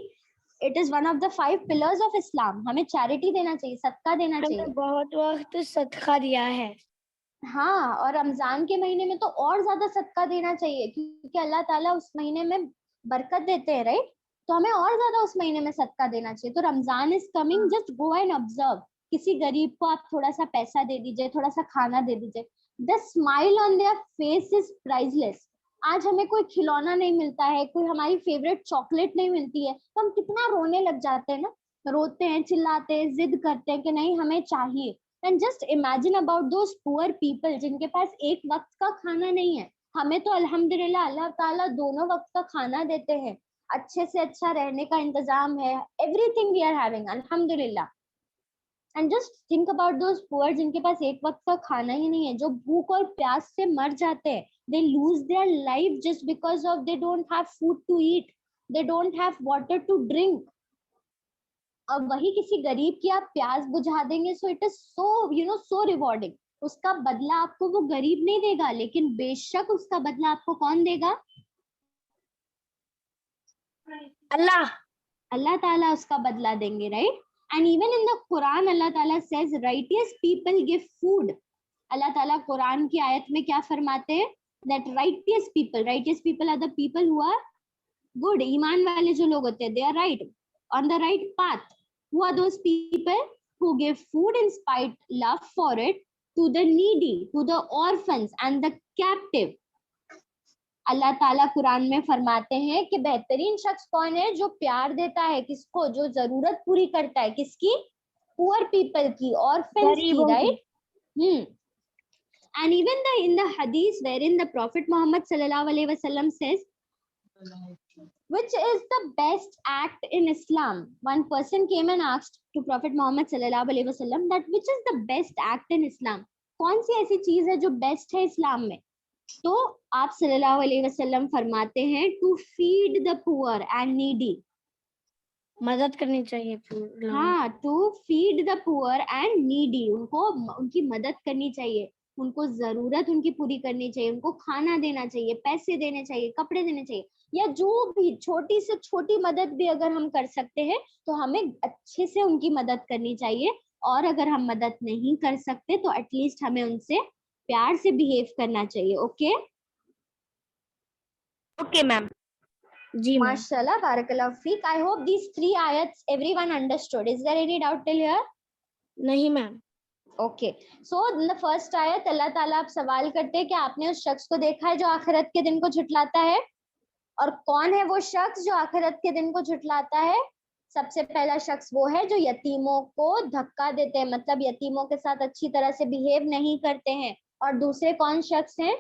it is one of the 5 pillars of Islam. हमें चैरिटी देना चाहिए, सदका देना चाहिए। हमने बहुत वक्त सदका दिया है। हाँ, और रमजान के महीने में तो और ज्यादा सदका देना चाहिए, क्योंकि अल्लाह ताला उस महीने में बरकत देते हैं, राइट? तो हमें और ज्यादा उस महीने में सदका देना चाहिए। तो Ramzan is coming, just go and observe. किसी गरीब को आप थोड़ा सा पैसा दे दीजिए, थोड़ा सा खाना दे दीजिए, the smile on their face is priceless. आज हमें कोई खिलौना नहीं मिलता है, कोई हमारी फेवरेट चॉकलेट नहीं मिलती है, तो हम कितना रोने लग जाते हैं ना, रोते हैं, चिल्लाते हैं, जिद करते हैं कि नहीं हमें चाहिए। And just imagine about those poor people जिनके पास एक वक्त का खाना नहीं है। हमें तो अल्हम्दुलिल्लाह अल्लाह ताला दोनों वक्त का खाना देते हैं, अच्छे से अच्छा रहने का इंतजाम है, एवरीथिंग वी आर हैविंग अल्हम्दुलिल्लाह। And just think about those poor जिनके पास एक वक्त का खाना ही नहीं है, जो भूख और प्यास से मर जाते हैं। They lose their life just because of they don't have food to eat, they don't have water to drink. और वही किसी गरीब की आप प्यास बुझा देंगे, so it is so so rewarding. उसका बदला आपको वो गरीब नहीं देगा, लेकिन बेशक उसका बदला आपको कौन देगा? अल्लाह। अल्लाह ताला उसका बदला देंगे, right? And even in the Quran Allah Taala says righteous people give food. Allah Taala Quran की आयत में क्या फरमाते हैं? That righteous people are the people who are good. ईमान वाले जो लोग होते हैं, they are right, on the right path. Who are those people who give food in spite love for it to the needy, to the orphans and the captive? अल्लाह ताला कुरान में फरमाते हैं कि बेहतरीन शख्स कौन है? जो प्यार देता है किसको? जो जरूरत पूरी करता है, किसकी? पुअर पीपल की, ऑर्फन्स की, right? And even in the hadith wherein the Prophet Muhammad sallallahu alaihi wasallam says, which is the best act in Islam? One person came and asked to Prophet Muhammad sallallahu alaihi wasallam that which is the best act in Islam? कौन सी ऐसी चीज है जो best है इस्लाम में? तो आप सल्लल्लाहु अलैहि वसल्लम फरमाते हैं to feed the poor and needy. मदद करनी चाहिए। हाँ, to feed the poor and needy, उनको उनकी मदद करनी चाहिए, उनको जरूरत उनकी पूरी करनी चाहिए, उनको खाना देना चाहिए, पैसे देने चाहिए, कपड़े देने चाहिए, या जो भी छोटी से छोटी मदद भी अगर हम कर सकते हैं तो हमें अच्छे से उनकी मदद करनी चाहिए। और अगर हम मदद नहीं कर सकते तो एटलीस्ट हमें उनसे प्यार से बिहेव करना चाहिए। Okay okay ma'am. जी मैम। माशाल्लाह, बारकल्लाह फीक। I hope these 3 ayats everyone understood. Is there any doubt till here? नहीं ma'am. Okay, so the first आयत अल्लाह ताला आप सवाल करते हैं कि आपने उस शख्स को देखा है जो आखिरत के दिन को झुटलाता है? और कौन है वो शख्स जो आखिरत के दिन को झुटलाता है? सबसे पहला शख्स वो है जो यतीमों को धक्का देते हैं, मतलब यतीमों के साथ अच्छी तरह से बिहेव नहीं करते हैं। और दूसरे कौन शख्स हैं?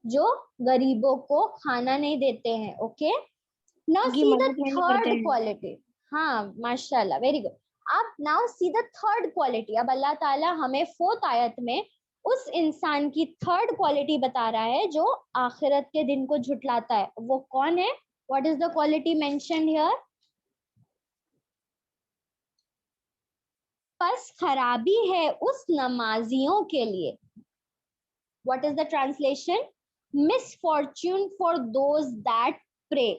जो गरीबों को खाना नहीं देते हैं। Okay, now see the third quality. हाँ माशाल्लाह, वेरी गुड। अब now see the third quality. अब अल्लाह ताला हमें 4th आयत में उस इंसान की थर्ड क्वालिटी बता रहा है जो आखिरत के दिन को झुटलाता है। वो कौन है? What is the quality mentioned here? बस खराबी है उस नमाजियों के लिए। What is the translation? Misfortune for those that pray.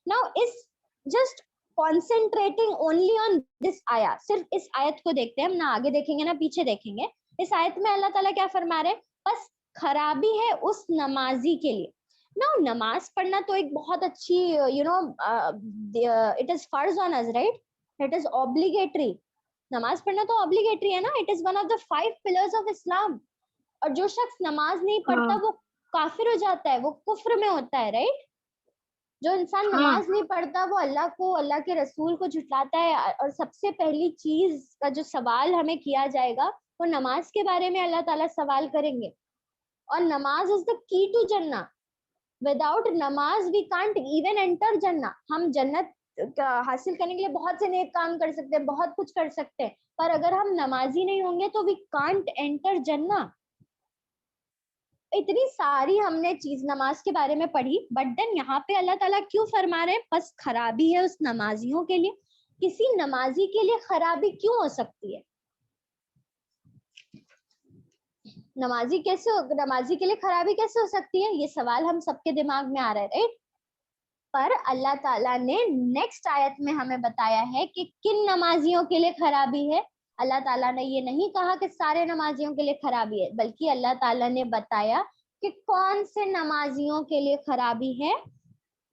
Now is just concentrating only on this आया, सिर्फ इस आयत को देखते हैं हम, ना आगे देखेंगे ना पीछे देखेंगे। इस आयत में अल्लाह ताला क्या फरमा रहे हैं? बस खराबी है उस नमाजी के लिए। नाउ नमाज पढ़ना तो एक बहुत अच्छी इट इज फर्ज on us, right? It is obligatory. नमाज पढ़ना तो ऑब्लिगेटरी है ना, it is one of the 5 pillars of Islam. और जो शख्स नमाज नहीं पढ़ता वो काफिर हो जाता है, वो कुफ्र में होता है, राइट? जो इंसान नमाज नहीं पढ़ता वो अल्लाह को, अल्लाह के रसूल को झुटलाता है। और सबसे पहली चीज का जो सवाल हमें किया जाएगा वो नमाज के बारे में अल्लाह ताला सवाल करेंगे। और नमाज इज द की टू जन्नत। विदाउट नमाज वी कांट इवन एंटर जन्नत। हम जन्नत हासिल करने के लिए बहुत से नेक काम कर सकते हैं, बहुत कुछ कर सकते हैं, पर अगर हम नमाजी नहीं होंगे तो वी कांट एंटर जन्नत। इतनी सारी हमने चीज नमाज के बारे में पढ़ी, बट देन यहाँ पे अल्लाह ताला क्यों फरमा रहे हैं बस खराबी है उस नमाजियों के लिए? किसी नमाजी के लिए खराबी क्यों हो सकती है? नमाजी के लिए खराबी कैसे हो सकती है? ये सवाल हम सबके दिमाग में आ रहा है, राइट? पर अल्लाह ताला ने नेक्स्ट आयत में हमें बताया है कि किन नमाजियों के लिए खराबी है। अल्लाह ताला ने ये नहीं कहा कि सारे नमाजियों के लिए खराबी है, बल्कि अल्लाह ताला ने बताया कि कौन से नमाजियों के लिए खराबी है।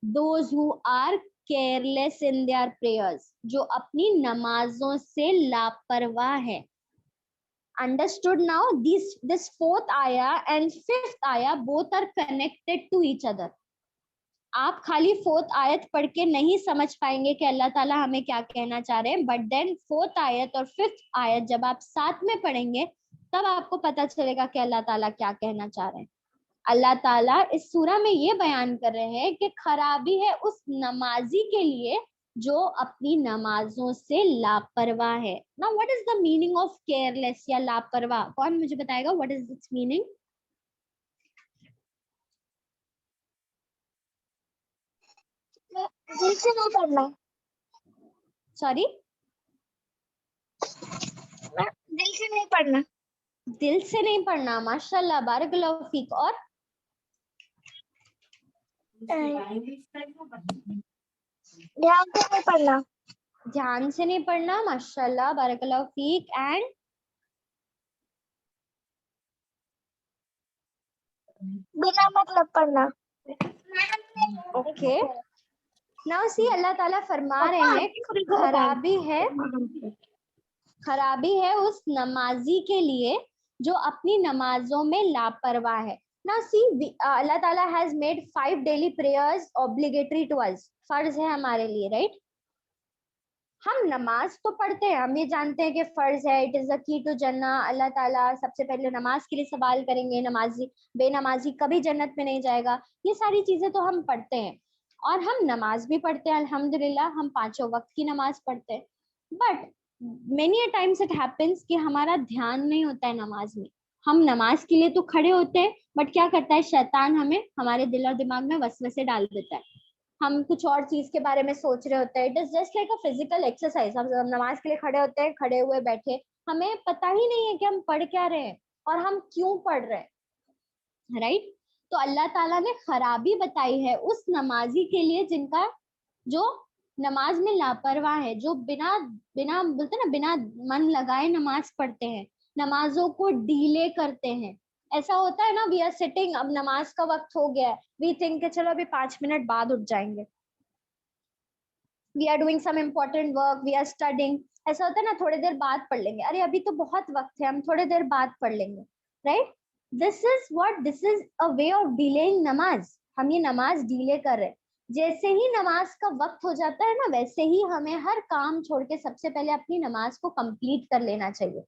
Those who are careless in their prayers, जो अपनी नमाजों से लापरवाह है। Understood now? This fourth ayah and fifth ayah both are connected to each other. आप खाली फोर्थ आयत पढ़ के नहीं समझ पाएंगे कि अल्लाह ताला हमें क्या कहना चाह रहे हैं, बट देन फोर्थ आयत और फिफ्थ आयत जब आप साथ में पढ़ेंगे तब आपको पता चलेगा कि अल्लाह ताला क्या कहना चाह रहे हैं। अल्लाह ताला इस सूरा में ये बयान कर रहे हैं कि खराबी है उस नमाजी के लिए जो अपनी नमाजों से लापरवाह है। Now what is the meaning of careless या लापरवाह? कौन मुझे बताएगा व्हाट इज इट्स मीनिंग? दिल से नहीं पढ़ना। सॉरी, दिल से नहीं पढ़ना। दिल से नहीं पढ़ना, माशाल्लाह, बारकल्लाहु फीक। और ध्यान से नहीं पढ़ना। ध्यान से नहीं पढ़ना, माशाल्लाह, बारकल्लाहु फीक। एंड बिना मतलब पढ़ना। ओके, नाउ सी अल्लाह ताला फरमा रहे हैं खराबी है उस नमाजी के लिए जो अपनी नमाजों में लापरवाह है। नाउ सी अल्लाह ताला has made 5 daily prayers obligatory to us, फर्ज है हमारे लिए, राइट? हम नमाज तो पढ़ते हैं, हम ये जानते हैं कि फर्ज है, it is the key to जन्नत। अल्लाह ताला सबसे पहले नमाज के लिए सवाल करेंगे, नमाजी बेनमाजी कभी जन्नत में नहीं जाएगा। ये सारी चीजें तो हम पढ़ते हैं और हम नमाज भी पढ़ते हैं, अल्हम्दुलिल्लाह, हम 5 वक्त की नमाज पढ़ते हैं। But many a times it happens कि हमारा ध्यान नहीं होता है नमाज में। हम नमाज के लिए तो खड़े होते हैं, बट क्या करता है शैतान, हमें हमारे दिल और दिमाग में वसवसे डाल देता है। हम कुछ और चीज के बारे में सोच रहे होते हैं। It is just like a physical exercise. हम नमाज के लिए खड़े होते हैं, खड़े हुए बैठे, हमें पता ही नहीं है कि हम पढ़ क्या रहे हैं और हम क्यों पढ़ रहे हैं, राइट? तो अल्लाह ताला ने खराबी बताई है उस नमाजी के लिए जिनका जो नमाज में लापरवाह है, जो बिना बिना बोलते ना बिना मन लगाए नमाज पढ़ते हैं, नमाजों को डीले करते हैं। ऐसा होता है ना, वी आर सिटिंग, अब नमाज का वक्त हो गया है, वी थिंक कि चलो अभी 5 मिनट बाद उठ जाएंगे, we are doing some important work, we are studying. ऐसा होता है ना, थोड़ी देर बाद पढ़ लेंगे, अरे अभी तो बहुत वक्त है, हम थोड़ी देर बाद पढ़ लेंगे, right? This is a way of delaying नमाज। हम ये नमाज डिले कर रहे हैं। जैसे ही नमाज का वक्त हो जाता है ना, वैसे ही हमें हर काम छोड़ के सबसे पहले अपनी नमाज को कंप्लीट कर लेना चाहिए।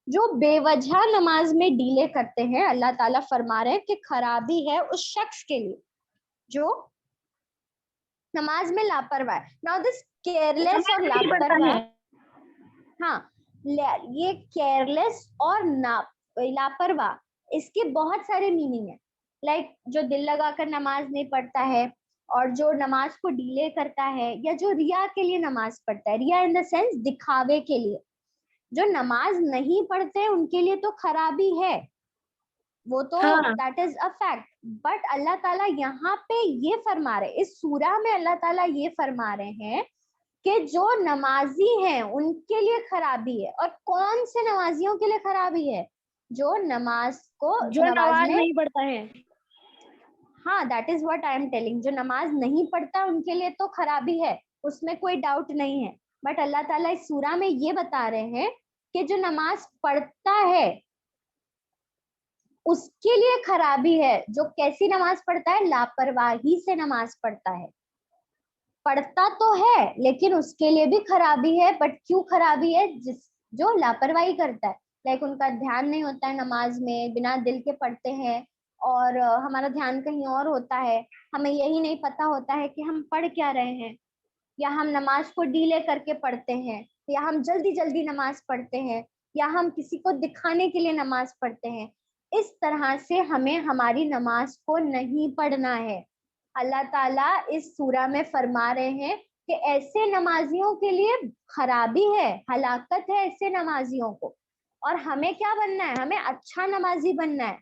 जो बेवजह नमाज में डीले करते हैं, अल्लाह ताला फरमा रहे हैं कि खराबी है उस शख्स के लिए जो नमाज में लापरवाह है। नाउ दिस केयरलेस और लापरवाह, हाँ, ये केयरलेस और लापरवाह, इसके बहुत सारे मीनिंग है। लाइक जो दिल लगाकर नमाज नहीं पढ़ता है, और जो नमाज को डीले करता है, या जो रिया के लिए नमाज पढ़ता है, रिया इन द सेंस दिखावे के लिए। जो नमाज नहीं पढ़ते उनके लिए तो खराबी है, वो तो that is a fact. But Allah Taala यहाँ पे ये फरमा रहे, इस सूरा में अल्लाह ताला ये फरमा रहे हैं कि जो नमाजी हैं उनके लिए खराबी है। और कौन से नमाजियों के लिए खराबी है? जो नमाज को जो नमाज नहीं पढ़ता है। हाँ, that is what I am telling. जो नमाज नहीं पढ़ता उनके लिए तो खराबी है, उसमें कोई डाउट नहीं है। बट अल्लाह ताला इस सूरा में ये बता रहे हैं कि जो नमाज पढ़ता है उसके लिए खराबी है। जो कैसी नमाज पढ़ता है? लापरवाही से नमाज पढ़ता है। पढ़ता तो है लेकिन उसके लिए भी खराबी है। बट क्यों खराबी है? जो लापरवाही करता है। लाइक उनका ध्यान नहीं होता है नमाज में, बिना दिल के पढ़ते हैं और हमारा ध्यान कहीं और होता है, हमें यही नहीं पता होता है कि हम पढ़ क्या रहे हैं, या हम नमाज को डीले करके पढ़ते हैं, या हम जल्दी जल्दी नमाज पढ़ते हैं, या हम किसी को दिखाने के लिए नमाज पढ़ते हैं। इस तरह से हमें हमारी नमाज को नहीं पढ़ना है। अल्लाह ताला इस सूरा में फरमा रहे हैं कि ऐसे नमाजियों के लिए खराबी है, हलाकत है ऐसे नमाजियों को। और हमें क्या बनना है? हमें अच्छा नमाजी बनना है।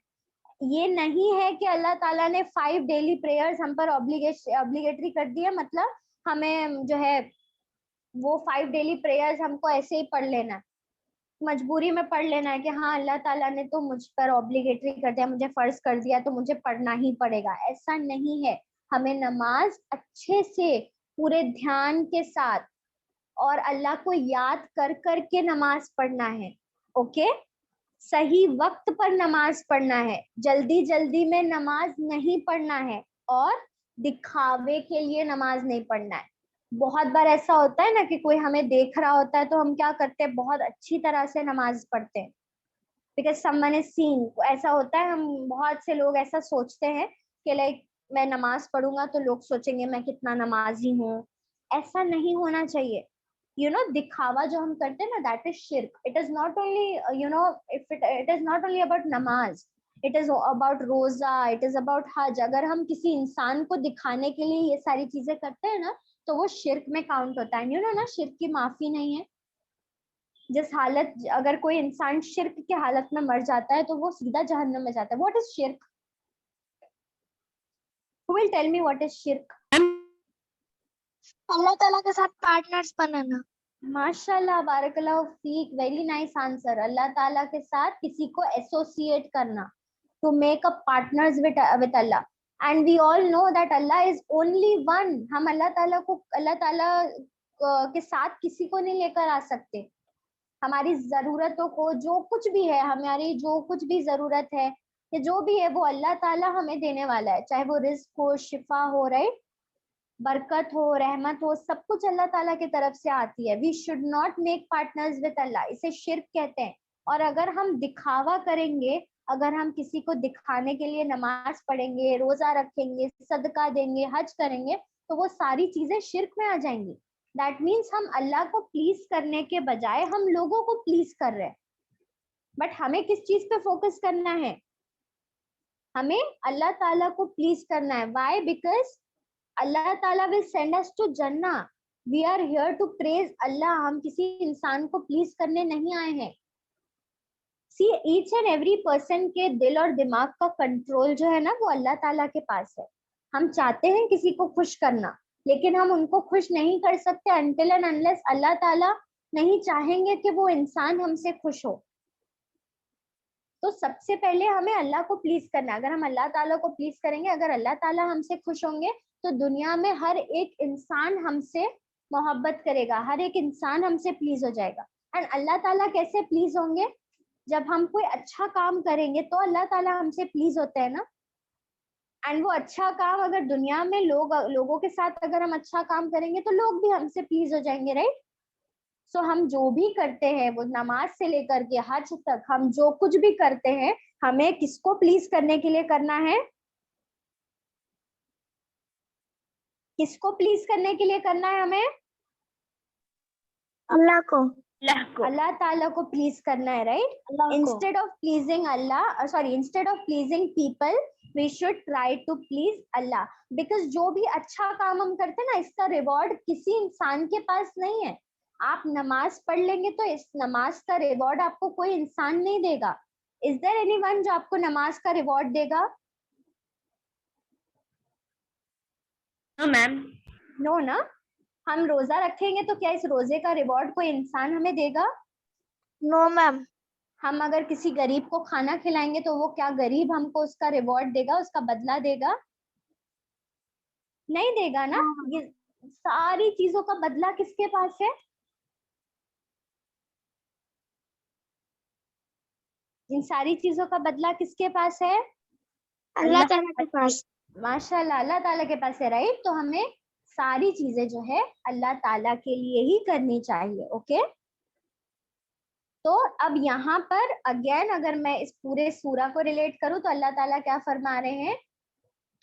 ये नहीं है कि अल्लाह ताला ने 5 डेली प्रेयर्स हम पर ऑब्लिगेटरी कर दिया, मतलब हमें जो है वो 5 डेली प्रेयर्स हमको ऐसे ही पढ़ लेना है, मजबूरी में पढ़ लेना है कि हाँ अल्लाह ताला ने तो मुझ पर ऑब्लिगेटरी कर दिया, मुझे फर्ज कर दिया तो मुझे पढ़ना ही पड़ेगा। ऐसा नहीं है। हमें नमाज अच्छे से, पूरे ध्यान के साथ और अल्लाह को याद कर कर के नमाज पढ़ना है। ओके, सही वक्त पर नमाज पढ़ना है, जल्दी जल्दी में नमाज नहीं पढ़ना है, और दिखावे के लिए नमाज नहीं पढ़ना है। बहुत बार ऐसा होता है ना कि कोई हमें देख रहा होता है तो हम क्या करते हैं, बहुत अच्छी तरह से नमाज पढ़ते हैं, बिकॉज समवन इज सीन। ऐसा होता है, हम बहुत से लोग ऐसा सोचते हैं कि लाइक मैं नमाज पढ़ूंगा तो लोग सोचेंगे मैं कितना नमाजी हूँ। ऐसा नहीं होना चाहिए। दिखावा जो हम करते हैं ना, दैट इज शिर्क। It is not only it is not only about नमाज, इट इज अबाउट रोजा, इट इज अबाउट हज। अगर हम किसी इंसान को दिखाने के लिए ये सारी चीजें करते हैं ना, तो वो शिर्क में काउंट होता है। ना शिर्क की माफी नहीं है। जिस हालत, अगर कोई इंसान शिर्क की हालत में मर जाता है तो वो सीधा जहन्नम में जाता है। व्हाट इज शिर्क? Who will tell me what is shirk? Allah ताला के साथ पार्टनर्स बनाना। माशाल्लाह, बारकल्लाहु फीक, वेरी नाइस आंसर। अल्लाह ताला के साथ किसी को एसोसिएट करना, to make a partners with Allah. And we all know that Allah is only one. हम अल्लाह ताला के साथ किसी को नहीं लेकर आ सकते। हमारी जरूरतों को, जो कुछ भी है, हमारी जो कुछ भी जरूरत है, या जो भी है, वो अल्लाह ताला हमें देने वाला है। चाहे वो रिस्क हो, शिफा हो, राइट, बरकत हो, रहमत हो, सब कुछ अल्लाह ताला की तरफ से आती है। We should not make partners with Allah, इसे शिर्क कहते हैं। और अगर हम दिखावा करेंगे, अगर हम किसी को दिखाने के लिए नमाज पढ़ेंगे, रोजा रखेंगे, सदका देंगे, हज करेंगे, तो वो सारी चीजें शिर्क में आ जाएंगी। दैट मीन्स हम अल्लाह को प्लीज करने के बजाय हम लोगों को प्लीज कर रहे हैं। बट हमें किस चीज पे फोकस करना है? हमें अल्लाह ताला को प्लीज करना है। व्हाई? बिकॉज अल्लाह ताला विल सेंड अस टू जन्ना। We are here to praise Allah. हम किसी इंसान को प्लीज करने नहीं आए हैं। See, each and every person के दिल और दिमाग का कंट्रोल जो है ना, वो अल्लाह ताला के पास है। हम चाहते हैं किसी को खुश करना, लेकिन हम उनको खुश नहीं कर सकते अनटिल एंड अनलेस अल्लाह ताला नहीं चाहेंगे कि वो इंसान हमसे खुश हो। तो सबसे पहले हमें अल्लाह को प्लीज करना है। अगर हम अल्लाह ताला को प्लीज करेंगे, अगर अल्लाह ताला हमसे खुश होंगे, तो दुनिया में हर एक इंसान हमसे मोहब्बत करेगा, हर एक इंसान हमसे प्लीज हो जाएगा। एंड अल्लाह ताला कैसे प्लीज होंगे? जब हम कोई अच्छा काम करेंगे तो अल्लाह ताला हमसे प्लीज होते हैं ना। एंड वो अच्छा काम अगर दुनिया में लोगों के साथ अगर हम अच्छा काम करेंगे तो लोग भी हमसे प्लीज हो जाएंगे, राइट। सो हम जो भी करते हैं, वो नमाज से लेकर के हज तक, हम जो कुछ भी करते हैं, हमें किसको प्लीज करने के लिए करना है? किसको प्लीज करने के लिए करना है हमें? अल्लाह को। अल्लाह ताला को प्लीज करना है, राइट। इंस्टेड ऑफ प्लीजिंग अल्लाह, sorry, instead of pleasing people, we should try to please अल्लाह। बिकॉज जो भी अच्छा काम हम करते हैं ना, इसका रिवॉर्ड किसी इंसान के पास नहीं है। आप नमाज पढ़ लेंगे तो इस नमाज का रिवॉर्ड आपको कोई इंसान नहीं देगा। इज देयर एनीवन जो आपको नमाज का रिवॉर्ड देगा? No ma'am. नो ना। हम रोजा रखेंगे तो क्या इस रोजे का रिवॉर्ड कोई इंसान हमें देगा? No ma'am. हम अगर किसी गरीब को खाना खिलाएंगे तो वो क्या गरीब हमको उसका रिवॉर्ड देगा, उसका बदला देगा? नहीं देगा ना। ये सारी चीजों का बदला किसके पास है? इन सारी चीजों का बदला किसके पास है? अल्लाह ताला के पास। माशाल्लाह, अल्लाह ताला के पास है, राइट। तो हमें सारी चीजें जो है अल्लाह ताला के लिए ही करनी चाहिए। ओके, तो अब यहाँ पर अगेन अगर मैं इस पूरे सूरा को रिलेट करूँ तो अल्लाह ताला क्या फरमा रहे हैं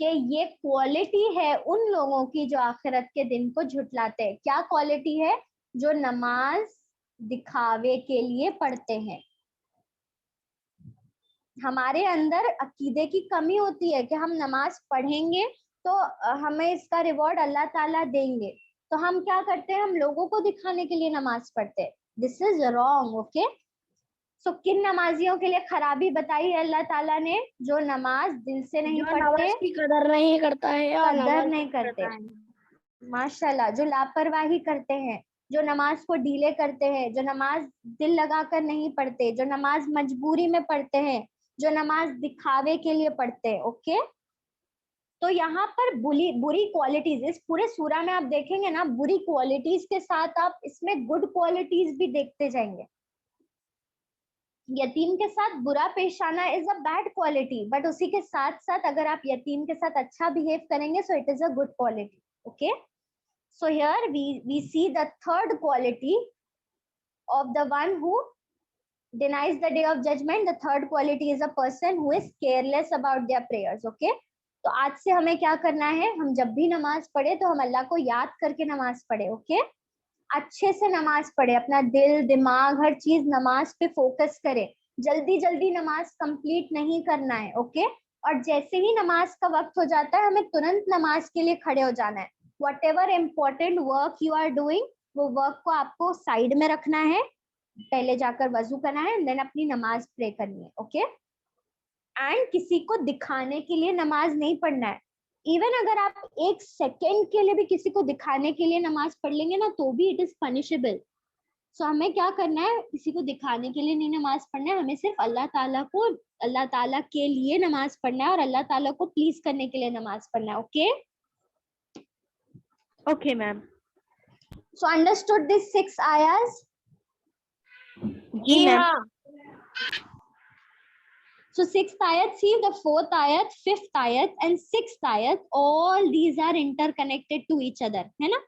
कि ये क्वालिटी है उन लोगों की जो आखिरत के दिन को झुटलाते हैं। क्या क्वालिटी है? जो नमाज दिखावे के लिए पढ़ते हैं। हमारे अंदर अकीदे की कमी होती है कि हम नमाज पढ़ेंगे तो हमें इसका रिवॉर्ड अल्लाह ताला देंगे, तो हम क्या करते हैं, हम लोगों को दिखाने के लिए नमाज पढ़ते हैं। This is wrong. ओके, सो किन नमाजियों के लिए खराबी बताई है अल्लाह ताला ने? जो नमाज दिल से नहीं जो पढ़ते, नमाज की कदर नहीं करता है या कदर नमाज नहीं करते, माशाल्लाह, जो लापरवाही करते हैं, जो नमाज को डीले करते हैं, जो नमाज दिल लगाकर नहीं पढ़ते, जो नमाज मजबूरी में पढ़ते हैं, जो नमाज दिखावे के लिए पढ़ते हैं। ओके, तो यहाँ पर बुरी क्वालिटीज इस पूरे सूरा में आप देखेंगे ना, बुरी क्वालिटीज के साथ आप इसमें गुड क्वालिटीज भी देखते जाएंगे। यतीम के साथ बुरा पेश आना is a bad quality, but उसी के साथ साथ अगर आप यतीम के साथ अच्छा बिहेव करेंगे सो it is a good quality. Okay, so here we see the third quality of the one who denies the day of judgment. The third quality is a person who is careless about their prayers. Okay, तो आज से हमें क्या करना है, हम जब भी नमाज पढ़े तो हम अल्लाह को याद करके नमाज पढ़े। ओके, अच्छे से नमाज पढ़े, अपना दिल दिमाग हर चीज नमाज पे फोकस करे, जल्दी जल्दी नमाज कंप्लीट नहीं करना है। ओके, और जैसे ही नमाज का वक्त हो जाता है हमें तुरंत नमाज के लिए खड़े हो जाना है। whatever important work you are doing, वो वर्क को आपको साइड में रखना है, पहले जाकर वजू करना है, देन अपनी नमाज प्रे करनी है। ओके, एंड किसी को दिखाने के लिए नमाज नहीं पढ़ना है। इवन अगर आप एक सेकेंड के लिए भी किसी को दिखाने के लिए नमाज पढ़ लेंगे ना तो भी इट इज पनिशेबल। सो हमें क्या करना है, किसी को दिखाने के लिए नहीं नमाज पढ़ना है, हमें सिर्फ अल्लाह ताला के लिए नमाज पढ़ना है और अल्लाह ताला को प्लीज करने के लिए नमाज पढ़ना है। Okay, Okay, ma'am. so understood these 6 ayahs? जी ma'am. So 6th ayat, see the 4th ayat, 5th ayat and 6th ayat, all these are interconnected to each other, है ना।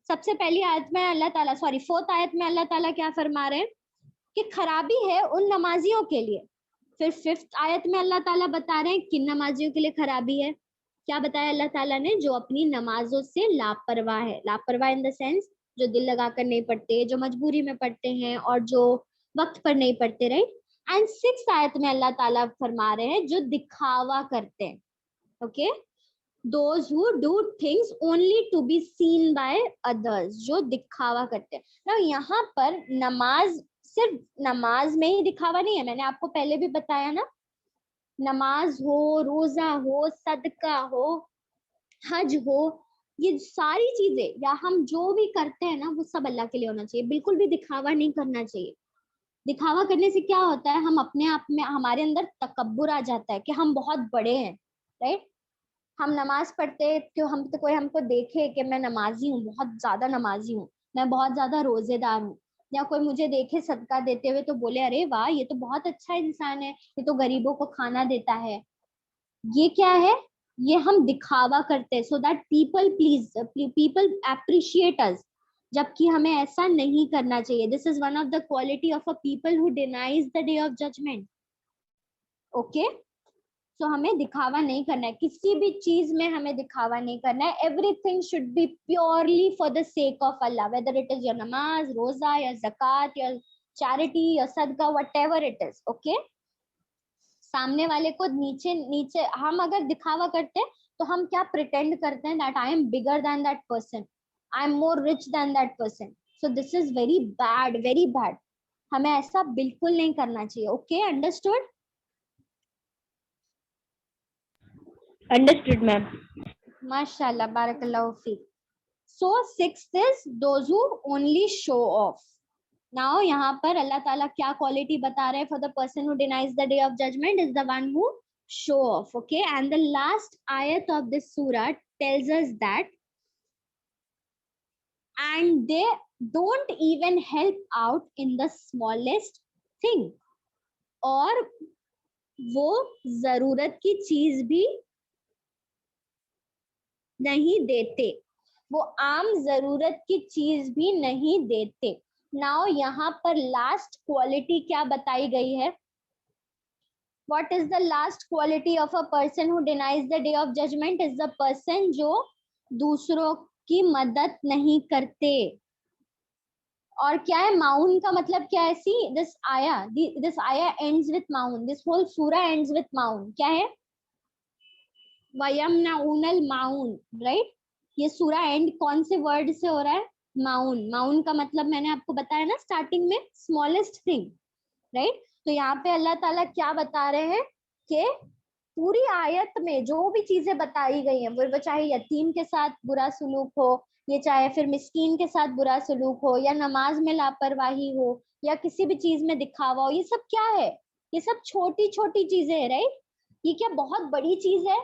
सबसे पहली आयत में अल्लाह ताला, सॉरी 4th आयत में अल्लाह ताला क्या फरमा रहे हैं कि खराबी है उन नमाजियों के लिए। फिर 5th आयत में अल्लाह ताला बता रहे हैं किन नमाजियों के लिए खराबी है। क्या बताया अल्लाह ताला ने? जो अपनी नमाजों से लापरवाह है। लापरवाह इन द सेंस जो दिल लगाकर नहीं पढ़ते, जो मजबूरी में पढ़ते हैं और जो वक्त पर नहीं पढ़ते, राइट। एंड 6th आयत में अल्लाह ताला फरमा रहे हैं जो दिखावा करते हैं। Okay, those who do things only to be seen by others, जो दिखावा करते हैं। ना यहाँ पर नमाज सिर्फ नमाज में ही दिखावा नहीं है, मैंने आपको पहले भी बताया ना, नमाज हो, रोजा हो, सदका हो, हज हो, ये सारी चीजें या हम जो भी करते हैं ना वो सब अल्लाह के लिए होना चाहिए, बिल्कुल भी दिखावा नहीं करना चाहिए। दिखावा करने से क्या होता है, हम अपने आप में, हमारे अंदर तकब्बुर आ जाता है कि हम बहुत बड़े हैं, राइट। हम नमाज पढ़ते क्यों, हम तो कोई हमको देखे कि मैं नमाजी हूँ, बहुत ज्यादा नमाजी हूँ, मैं बहुत ज्यादा रोजेदार हूँ, या कोई मुझे देखे सदका देते हुए तो बोले अरे वाह ये तो बहुत अच्छा इंसान है, ये तो गरीबों को खाना देता है। ये क्या है, ये हम दिखावा करते हैं so that people appreciate us, जबकि हमें ऐसा नहीं करना चाहिए। This is one of the quality of a people who denies the day of judgement. Okay, so हमें दिखावा नहीं करना है, किसी भी चीज में हमें दिखावा नहीं करना है। Everything should be purely for the sake of Allah, weather it is your नमाज, रोजा, या ज़कात, या चैरिटी, या सदका, व्हाटएवर इट इज। ओके, सामने वाले को नीचे नीचे हम अगर दिखावा करते हैं तो हम क्या प्रिटेंड करते हैं, that I am bigger than that person, I am more rich than that person. So this is very bad, very bad. हमें ऐसा बिल्कुल नहीं करना चाहिए। Okay, understood? Understood, ma'am. Mashallah, barakallahu feek. So 6th is those who only show off. Now यहाँ पर अल्लाह ताला क्या क्वालिटी बता रहे हैं, for the person who denies the day of judgment is the one who show off. Okay, and the last ayat of this surah tells us that, and they don't even help out in the smallest thing, और वो जरूरत की चीज भी नहीं देते, वो आम जरूरत की चीज भी नहीं देते। नाउ यहाँ पर लास्ट क्वालिटी क्या बताई गई है? What is the last quality of a person who denies the day of judgment? Is the person जो दूसरों की मदद नहीं करते. और क्या है माउन का मतलब क्या है? सी दिस आया ends with माउन. This whole सूरा ends with माउन. क्या है? वयमनाउनल माउन, राइट? ये सूरा एंड कौन से वर्ड से हो रहा है? माउन. माउन का मतलब मैंने आपको बताया ना स्टार्टिंग में, स्मॉलेस्ट थिंग, राइट? तो यहाँ पे अल्लाह ताला क्या बता रहे हैं कि पूरी आयत में जो भी चीजें बताई गई हैं, वो चाहे यतीम के साथ बुरा सलूक हो, ये चाहे फिर मिस्कीन के साथ बुरा सलूक हो, या नमाज में लापरवाही हो, या किसी भी चीज में दिखावा हो, ये सब क्या है? ये सब छोटी छोटी चीजें है, राइट? ये क्या बहुत बड़ी चीज है?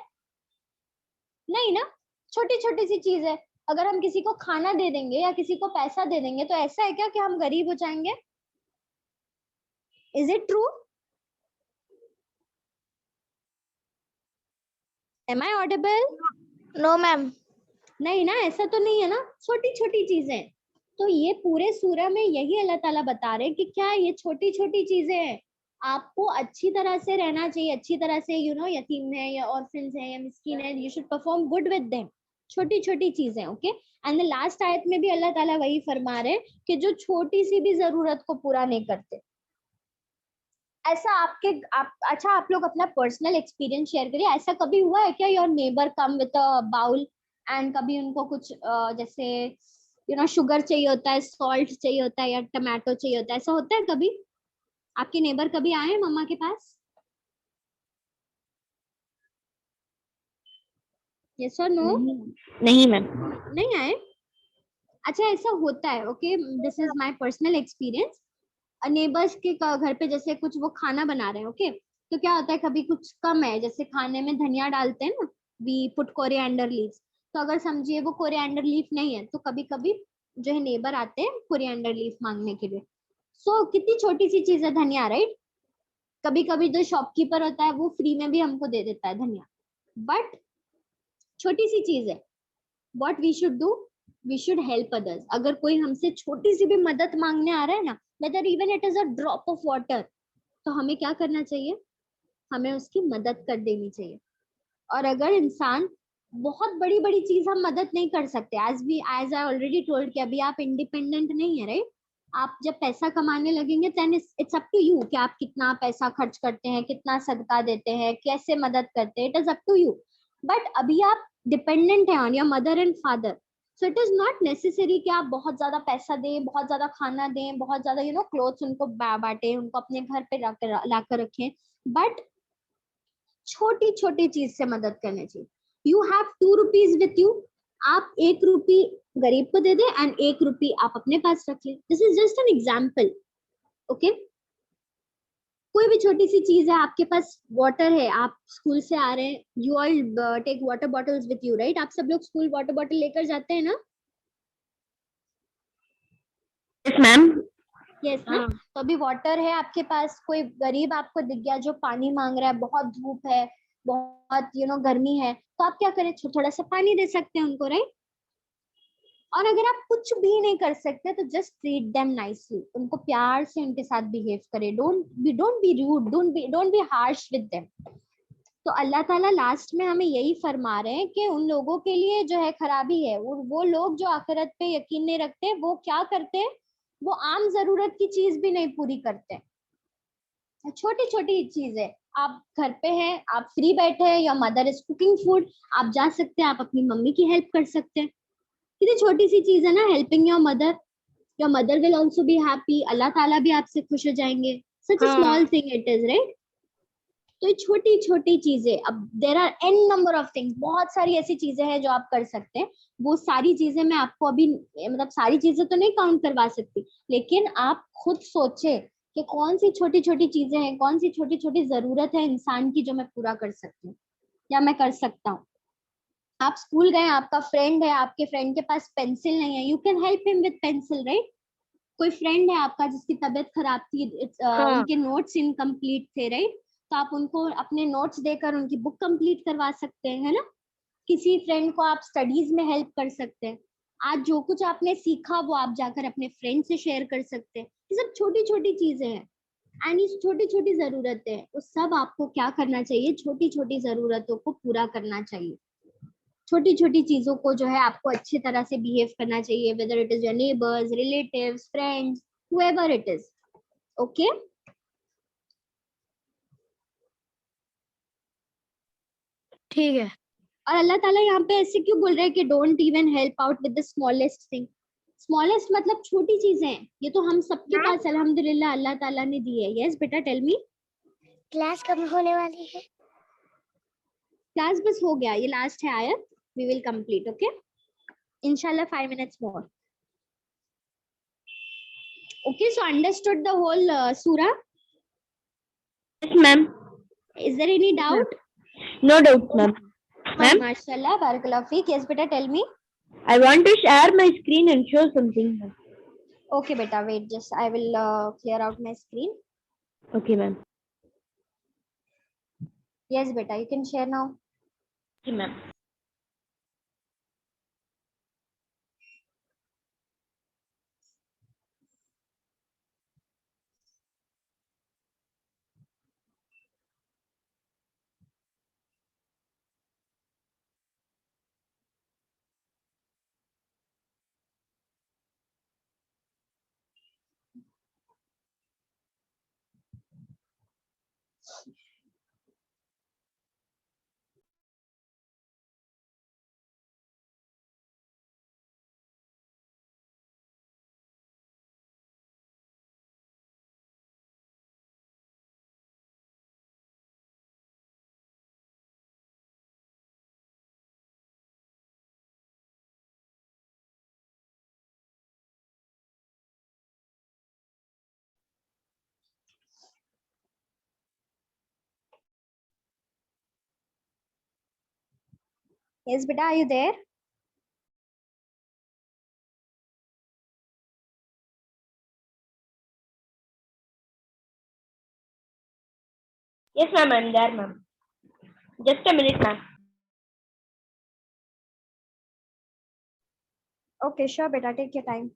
नहीं ना, छोटी छोटी सी चीज है. अगर हम किसी को खाना दे देंगे या किसी को पैसा दे देंगे तो ऐसा है क्या कि हम गरीब हो जाएंगे? Is it true? Am I audible? No ma'am. नहीं ना, ऐसा तो नहीं है ना. छोटी छोटी चीजें. तो ये पूरे सूरा में यही अल्लाह ताला बता रहे हैं कि क्या ये छोटी छोटी चीजें हैं. आपको अच्छी तरह से रहना चाहिए, अच्छी तरह से यतीम है या ऑर्फन्स है या मिस्कीन है, you should perform good with them. छोटी छोटी चीजें, ओके. एंड द लास्ट आयत में भी अल्लाह ताला वही फरमा रहे हैं कि जो छोटी सी भी जरूरत को पूरा नहीं करते. ऐसा अच्छा आप लोग अपना पर्सनल एक्सपीरियंस शेयर करिए. ऐसा कभी हुआ है क्या your neighbour come with a bowl and कभी उनको कुछ जैसे शुगर चाहिए होता है, सॉल्ट चाहिए होता है या टमाटो चाहिए होता है, ऐसा होता है कभी? आपके नेबर कभी आए मम्मा के पास? यस और नो? नहीं मैम. नहीं आए. अच्छा ऐसा होता है, okay. This is my personal experience. Neighbours के घर पे जैसे कुछ वो खाना बना रहे हैं, ओके. तो क्या होता है कभी कुछ कम है, जैसे खाने में धनिया डालते हैं ना, वी पुट कोरिएंडर लीव्स. तो अगर समझिए वो कोरिएंडर लीफ नहीं है तो कभी कभी जो है नेबर आते हैं कोरिएंडर लीफ मांगने के लिए. सो कितनी छोटी सी चीज है धनिया, राइट? कभी कभी जो शॉपकीपर होता है वो फ्री में भी हमको दे देता है धनिया, बट छोटी सी चीज है. What we should do? We should help others. अगर कोई हमसे छोटी सी भी मदद मांगने आ रहा है ना, whether even it is a drop of water, तो हमें क्या करना चाहिए? हमें उसकी मदद कर देनी चाहिए. और अगर इंसान बहुत बड़ी बड़ी चीज हम मदद नहीं कर सकते, एज आई ऑलरेडी टोल्ड कि अभी आप इंडिपेंडेंट नहीं है, राइट? आप जब पैसा कमाने लगेंगे then it's up to you कि आप कितना पैसा खर्च करते हैं, कितना सदका देते हैं, कैसे मदद करते हैं. It is up to you. But अभी आप डिपेंडेंट है on your mother and father. So it is not necessary कि आप बहुत ज्यादा पैसा दें, बहुत ज्यादा खाना दें, बहुत ज्यादा क्लोथ्स उनको बांटे, उनको अपने घर पे लाकर रखें. बट छोटी छोटी चीज से मदद करनी चाहिए. You have 2 rupees with you, आप 1 रुपी गरीब को दे दे एंड 1 रुपी आप अपने पास रख ले. This is just an example, okay. कोई भी छोटी सी चीज है, आपके पास वाटर है, आप स्कूल से आ रहे हैं, you all take water bottles with you, right? आप सब लोग स्कूल वाटर बॉटल लेकर जाते हैं ना? Yes ma'am. यस ना. तो अभी वाटर है आपके पास, कोई गरीब आपको दिख गया जो पानी मांग रहा है, बहुत धूप है, बहुत गर्मी है, तो आप क्या करें? थोड़ा सा पानी दे सकते हैं उनको, राइट? और अगर आप कुछ भी नहीं कर सकते तो जस्ट ट्रीट देम नाइसली, उनको प्यार से उनके साथ बिहेव करें. Don't be rude, don't be harsh with them. तो अल्लाह ताला लास्ट में हमें यही फरमा रहे हैं कि उन लोगों के लिए जो है खराबी है, वो लोग जो आखिरत पे यकीन नहीं रखते, वो क्या करते हैं? वो आम जरूरत की चीज भी नहीं पूरी करते. छोटी छोटी चीज है, आप घर पे हैं, आप फ्री बैठे हैं, your mother is cooking food, आप जा सकते हैं, आप अपनी मम्मी की हेल्प कर सकते हैं. कितनी छोटी सी चीज है ना, helping your mother will also be happy. Allah ताला भी आपसे खुश हो जाएंगे. Such a small thing it is, right? तो ये छोटी छोटी चीजें. अब there are an number of things, बहुत सारी ऐसी चीजें हैं जो आप कर सकते हैं. वो सारी चीजें मैं आपको अभी मतलब सारी चीजें तो नहीं काउंट करवा सकती, लेकिन आप खुद सोचे कि कौन सी छोटी छोटी चीजें हैं, कौन सी छोटी छोटी जरूरत है इंसान की जो मैं पूरा कर सकती हूँ या मैं कर सकता हूँ. आप स्कूल गए, आपका फ्रेंड है, आपके फ्रेंड के पास पेंसिल नहीं है, you can help him with pencil, right? कोई फ्रेंड है आपका जिसकी तबीयत खराब थी, उनके नोट्स इनकम्प्लीट थे, राइट? तो आप उनको अपने नोट्स देकर उनकी बुक कंप्लीट करवा सकते हैं, है ना? किसी फ्रेंड को आप स्टडीज में हेल्प कर सकते हैं. आज जो कुछ आपने सीखा वो आप जाकर अपने फ्रेंड से शेयर कर सकते हैं। ये सब छोटी छोटी चीजें हैं एंड ये छोटी छोटी जरूरतें हैं, वो सब आपको क्या करना चाहिए, छोटी छोटी जरूरतों को पूरा करना चाहिए। छोटी छोटी चीजों को जो है आपको अच्छी तरह से बिहेव करना चाहिए, whether it is your neighbours, relatives, friends, however it is. Okay, ठीक है। और अल्लाह ताला यहाँ पे ऐसे क्यों बोल रहे हैं कि don't even help out with the smallest thing. Smallest मतलब छोटी चीजें हैं, ये तो हम सबके पास अल्हम्दुलिल्लाह अल्लाह ताला ने दी है। यस बेटा, टेल मी। क्लास कब होने वाली है? क्लास बस हो गया, ये लास्ट है आयत, वी विल कंप्लीट। ओके, इंशाल्लाह 5 minutes more. Okay, so understood the whole surah? Yes, ma'am. Is there any doubt? No doubt, ma'am. Ma'am, MashaAllah, barakallahu feek. Yes beta, tell me. I want to share my screen and show something, ma'am. Okay beta, wait, just I will clear out my screen. Okay, ma'am. Yes beta, you can share now. Okay, ma'am. Yes beta, are you there? Yes, ma'am, I'm there, ma'am. Just a minute, ma'am. Okay, sure beta, take your time.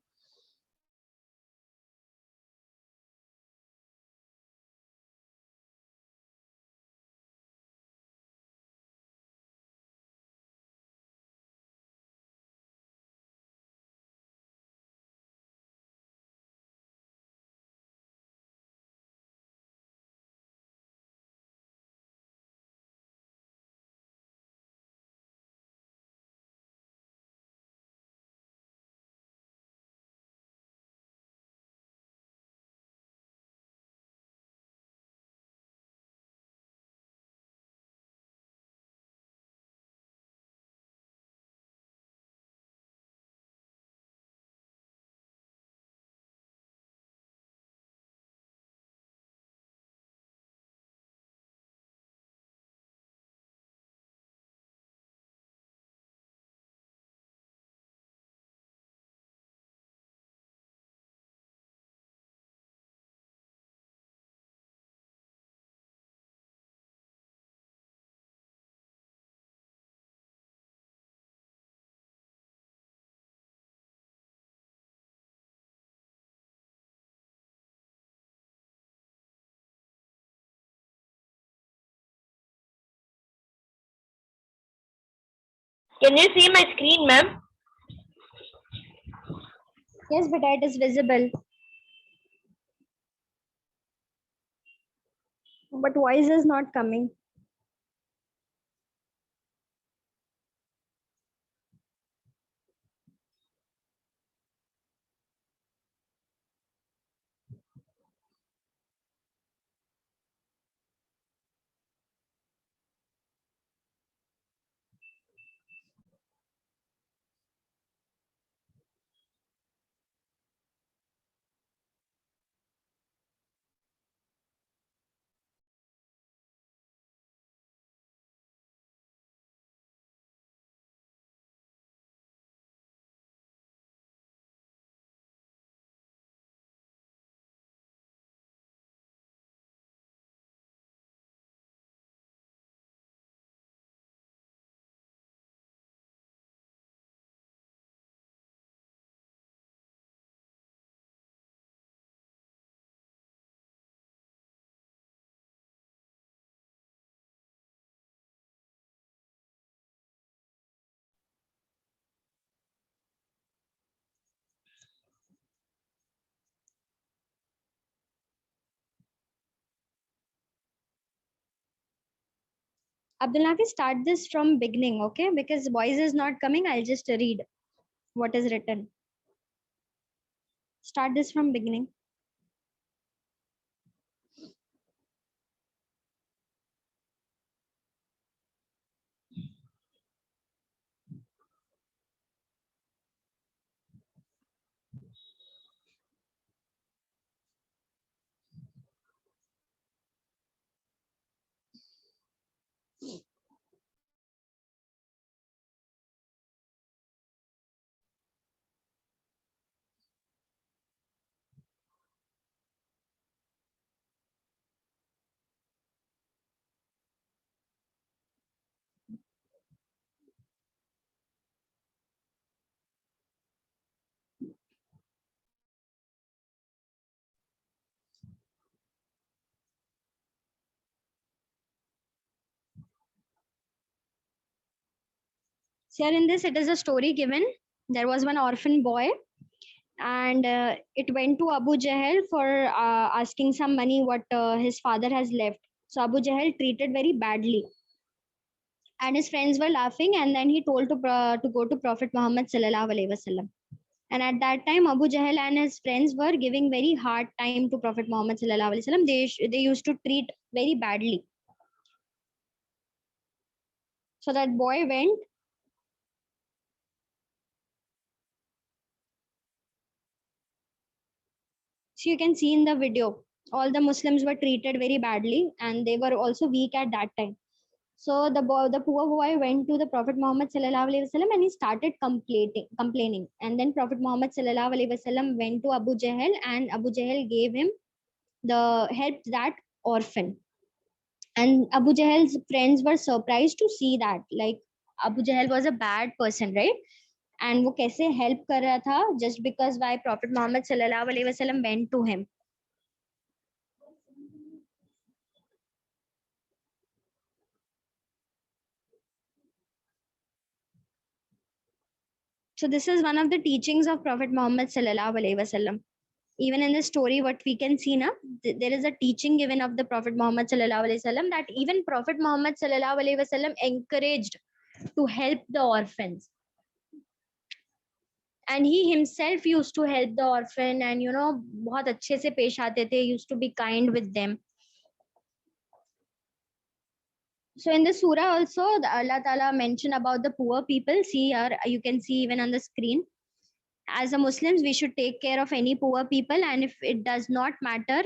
Can you see my screen, ma'am? Yes beta, it is visible. But voice is not coming. Abdul Nafi, start this from beginning, okay? Because voice is not coming. I'll just read what is written. Start this from beginning. So here in this, it is a story given. There was one orphan boy, and it went to Abu Jahl for asking some money what his father has left. So Abu Jahl treated very badly, and his friends were laughing. And then he told to go to Prophet Muhammad sallallahu alaihi wasallam. And at that time, Abu Jahl and his friends were giving very hard time to Prophet Muhammad sallallahu alaihi wasallam. They used to treat very badly. So that boy went. So you can see in the video, all the Muslims were treated very badly, and they were also weak at that time. So the poor boy went to the Prophet Muhammad sallallahu alaihi wasallam, and he started complaining. And then Prophet Muhammad sallallahu alaihi wasallam went to Abu Jahl, and Abu Jahl gave him the help that orphan. And Abu Jahl's friends were surprised to see that, like, Abu Jahl was a bad person, right? And वो कैसे help कर रहा था, just because why Prophet Muhammad sallallahu alaihi wasallam went to him. So this is one of the teachings of Prophet Muhammad sallallahu alaihi wasallam. Even in the story, what we can see now, there is a teaching given of the Prophet Muhammad sallallahu alaihi wasallam, that even Prophet Muhammad sallallahu alaihi wasallam encouraged to help the orphans. And he himself used to help the orphan, and बहुत अच्छे से पेश आते थे, used to be kind with them. So in the surah also, Allah Ta'ala mentioned about the poor people. See here, you can see even on the screen. As a Muslims, we should take care of any poor people, and if it does not matter,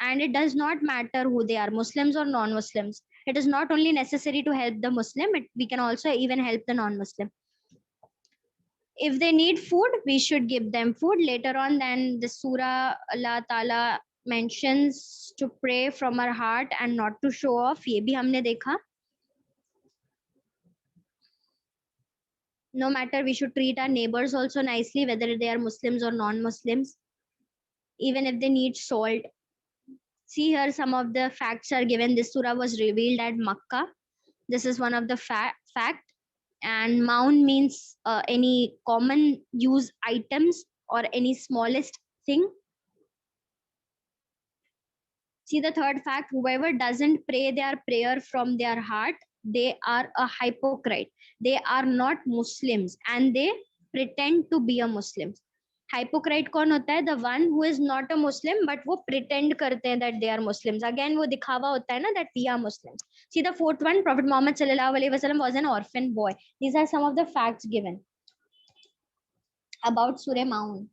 and it does not matter who they are, Muslims or non-Muslims. It is not only necessary to help the Muslim, we can also even help the non-Muslim. If they need food, we should give them food. Later on, then the surah, Allah Ta'ala mentions to pray from our heart and not to show off. Ye bhi humne dekha. No matter, we should treat our neighbors also nicely, whether they are Muslims or non-Muslims, even if they need salt. See here, some of the facts are given. This surah was revealed at Makkah. This is one of the fact. And maun means any common use items or any smallest thing. See the third fact, whoever doesn't pray their prayer from their heart, they are a hypocrite. They are not Muslims, and they pretend to be a Muslim. Hypocrite कौन होता है? The one who is not a Muslim, but वो pretend करते हैं that they are Muslims. Again वो दिखावा होता है ना, that we are Muslims. See the fourth one, Prophet Muhammad sallallahu alaihi wasallam was an orphan boy. These are some of the facts given about Surah Maun.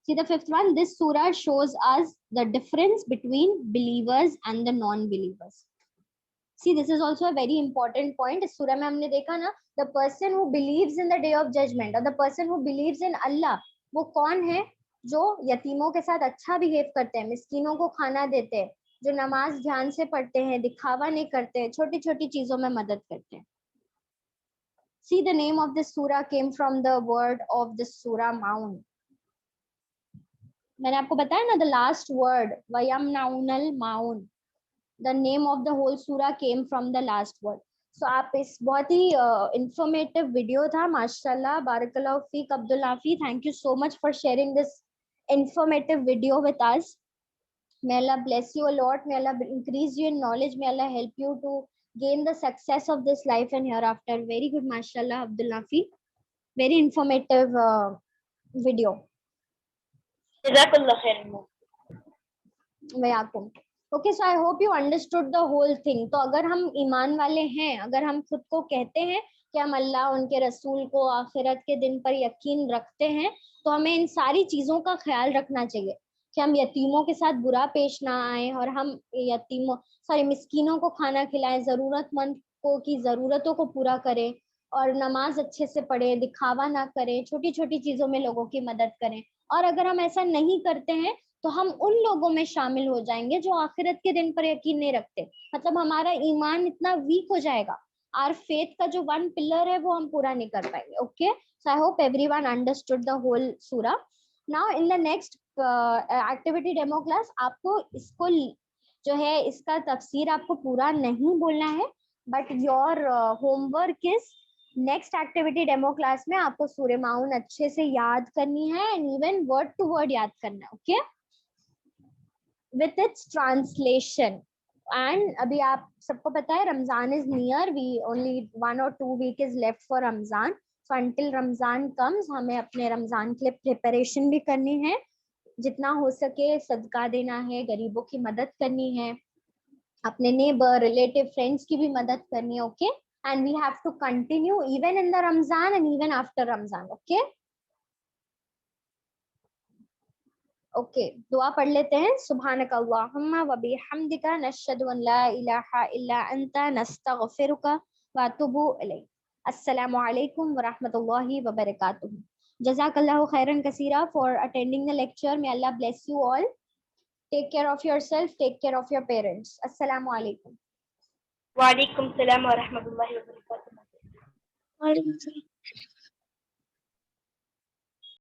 See the fifth one, this surah shows us the difference between believers and the non-believers. See, this is also a very important point. इस surah में हमने देखा ना, the person who believes in the day of judgment, or the person who believes in Allah, वो कौन है? जो यतीमों के साथ अच्छा बिहेव करते हैं, मिस्कीनों को खाना देते हैं, जो नमाज ध्यान से पढ़ते हैं, दिखावा नहीं करते हैं, छोटी छोटी चीजों में मदद करते हैं. See, the name of this surah came from the word of the surah Maun. मैंने आपको बताया ना, the last word, वयमनाउनल माउन, the name of the whole surah came from the last word. So आप इस बहुत ही informative video था, माशाल्लाह, बारकल्लाहु फीक Abdul Nafi. Thank you so much for sharing this informative video with us. May Allah bless you a lot. May Allah increase you in knowledge. May Allah help you to gain the success of this life and hereafter. Very good, mashallah, Abdul Nafi. Very informative video. Jazakallah khairan. वयाकुम. Okay, so I hope you understood the whole thing. तो अगर हम ईमान वाले हैं, अगर हम खुद को कहते हैं कि हम अल्लाह, उनके रसूल को, आखिरत के दिन पर यकीन रखते हैं, तो हमें इन सारी चीजों का ख्याल रखना चाहिए कि हम यतीमों के साथ बुरा पेश ना आए और हम मिस्कीनों को खाना खिलाएं, जरूरतमंद को की जरूरतों को पूरा करें और नमाज अच्छे से पढ़े, दिखावा ना करें, छोटी छोटी चीजों में लोगों की मदद करें. और अगर हम ऐसा नहीं करते हैं तो हम उन लोगों में शामिल हो जाएंगे जो आखिरत के दिन पर यकीन नहीं रखते. मतलब हमारा ईमान इतना वीक हो जाएगा, आवर फेथ का जो वन पिलर है वो हम पूरा नहीं कर पाएंगे. Okay, so I hope everyone understood the whole सूरा. Now in the next activity demo class, आपको इसको जो है इसका तफसीर आपको पूरा नहीं बोलना है, but your homework is next activity demo class में आपको सूरह माउन अच्छे से याद करनी है and even word to word याद करना है. Okay, with its translation. And अभी आप सबको पता है Ramzan is near, we only 1 or 2 week is left for Ramzan. So until Ramzan comes, हमें अपने रमजान के लिए प्रिपरेशन भी करनी है, जितना हो सके सदका देना है, गरीबों की मदद करनी है, अपने नेबर, रिलेटिव, फ्रेंड्स की भी मदद करनी है. Okay, and we have to continue even in the Ramzan and even after Ramzan. Okay. Okay, दुआ पढ़ लेते हैं. सुब्हानक अल्लाहुम्मा व बिहम्दिका नशहदु अन ला इलाहा इल्ला अंता नस्तगफिरुका व अतूबु इलैक. अस्सलामु अलैकुम व रहमतुल्लाहि व बरकातुहू. जज़ाकल्लाहु खैरन कसीरा for attending the lecture. May Allah bless you all. Take care of yourself, take care of your parents. Assalamu alaikum. Wa alaikum salam wa rahmatullahi wa barakatuh.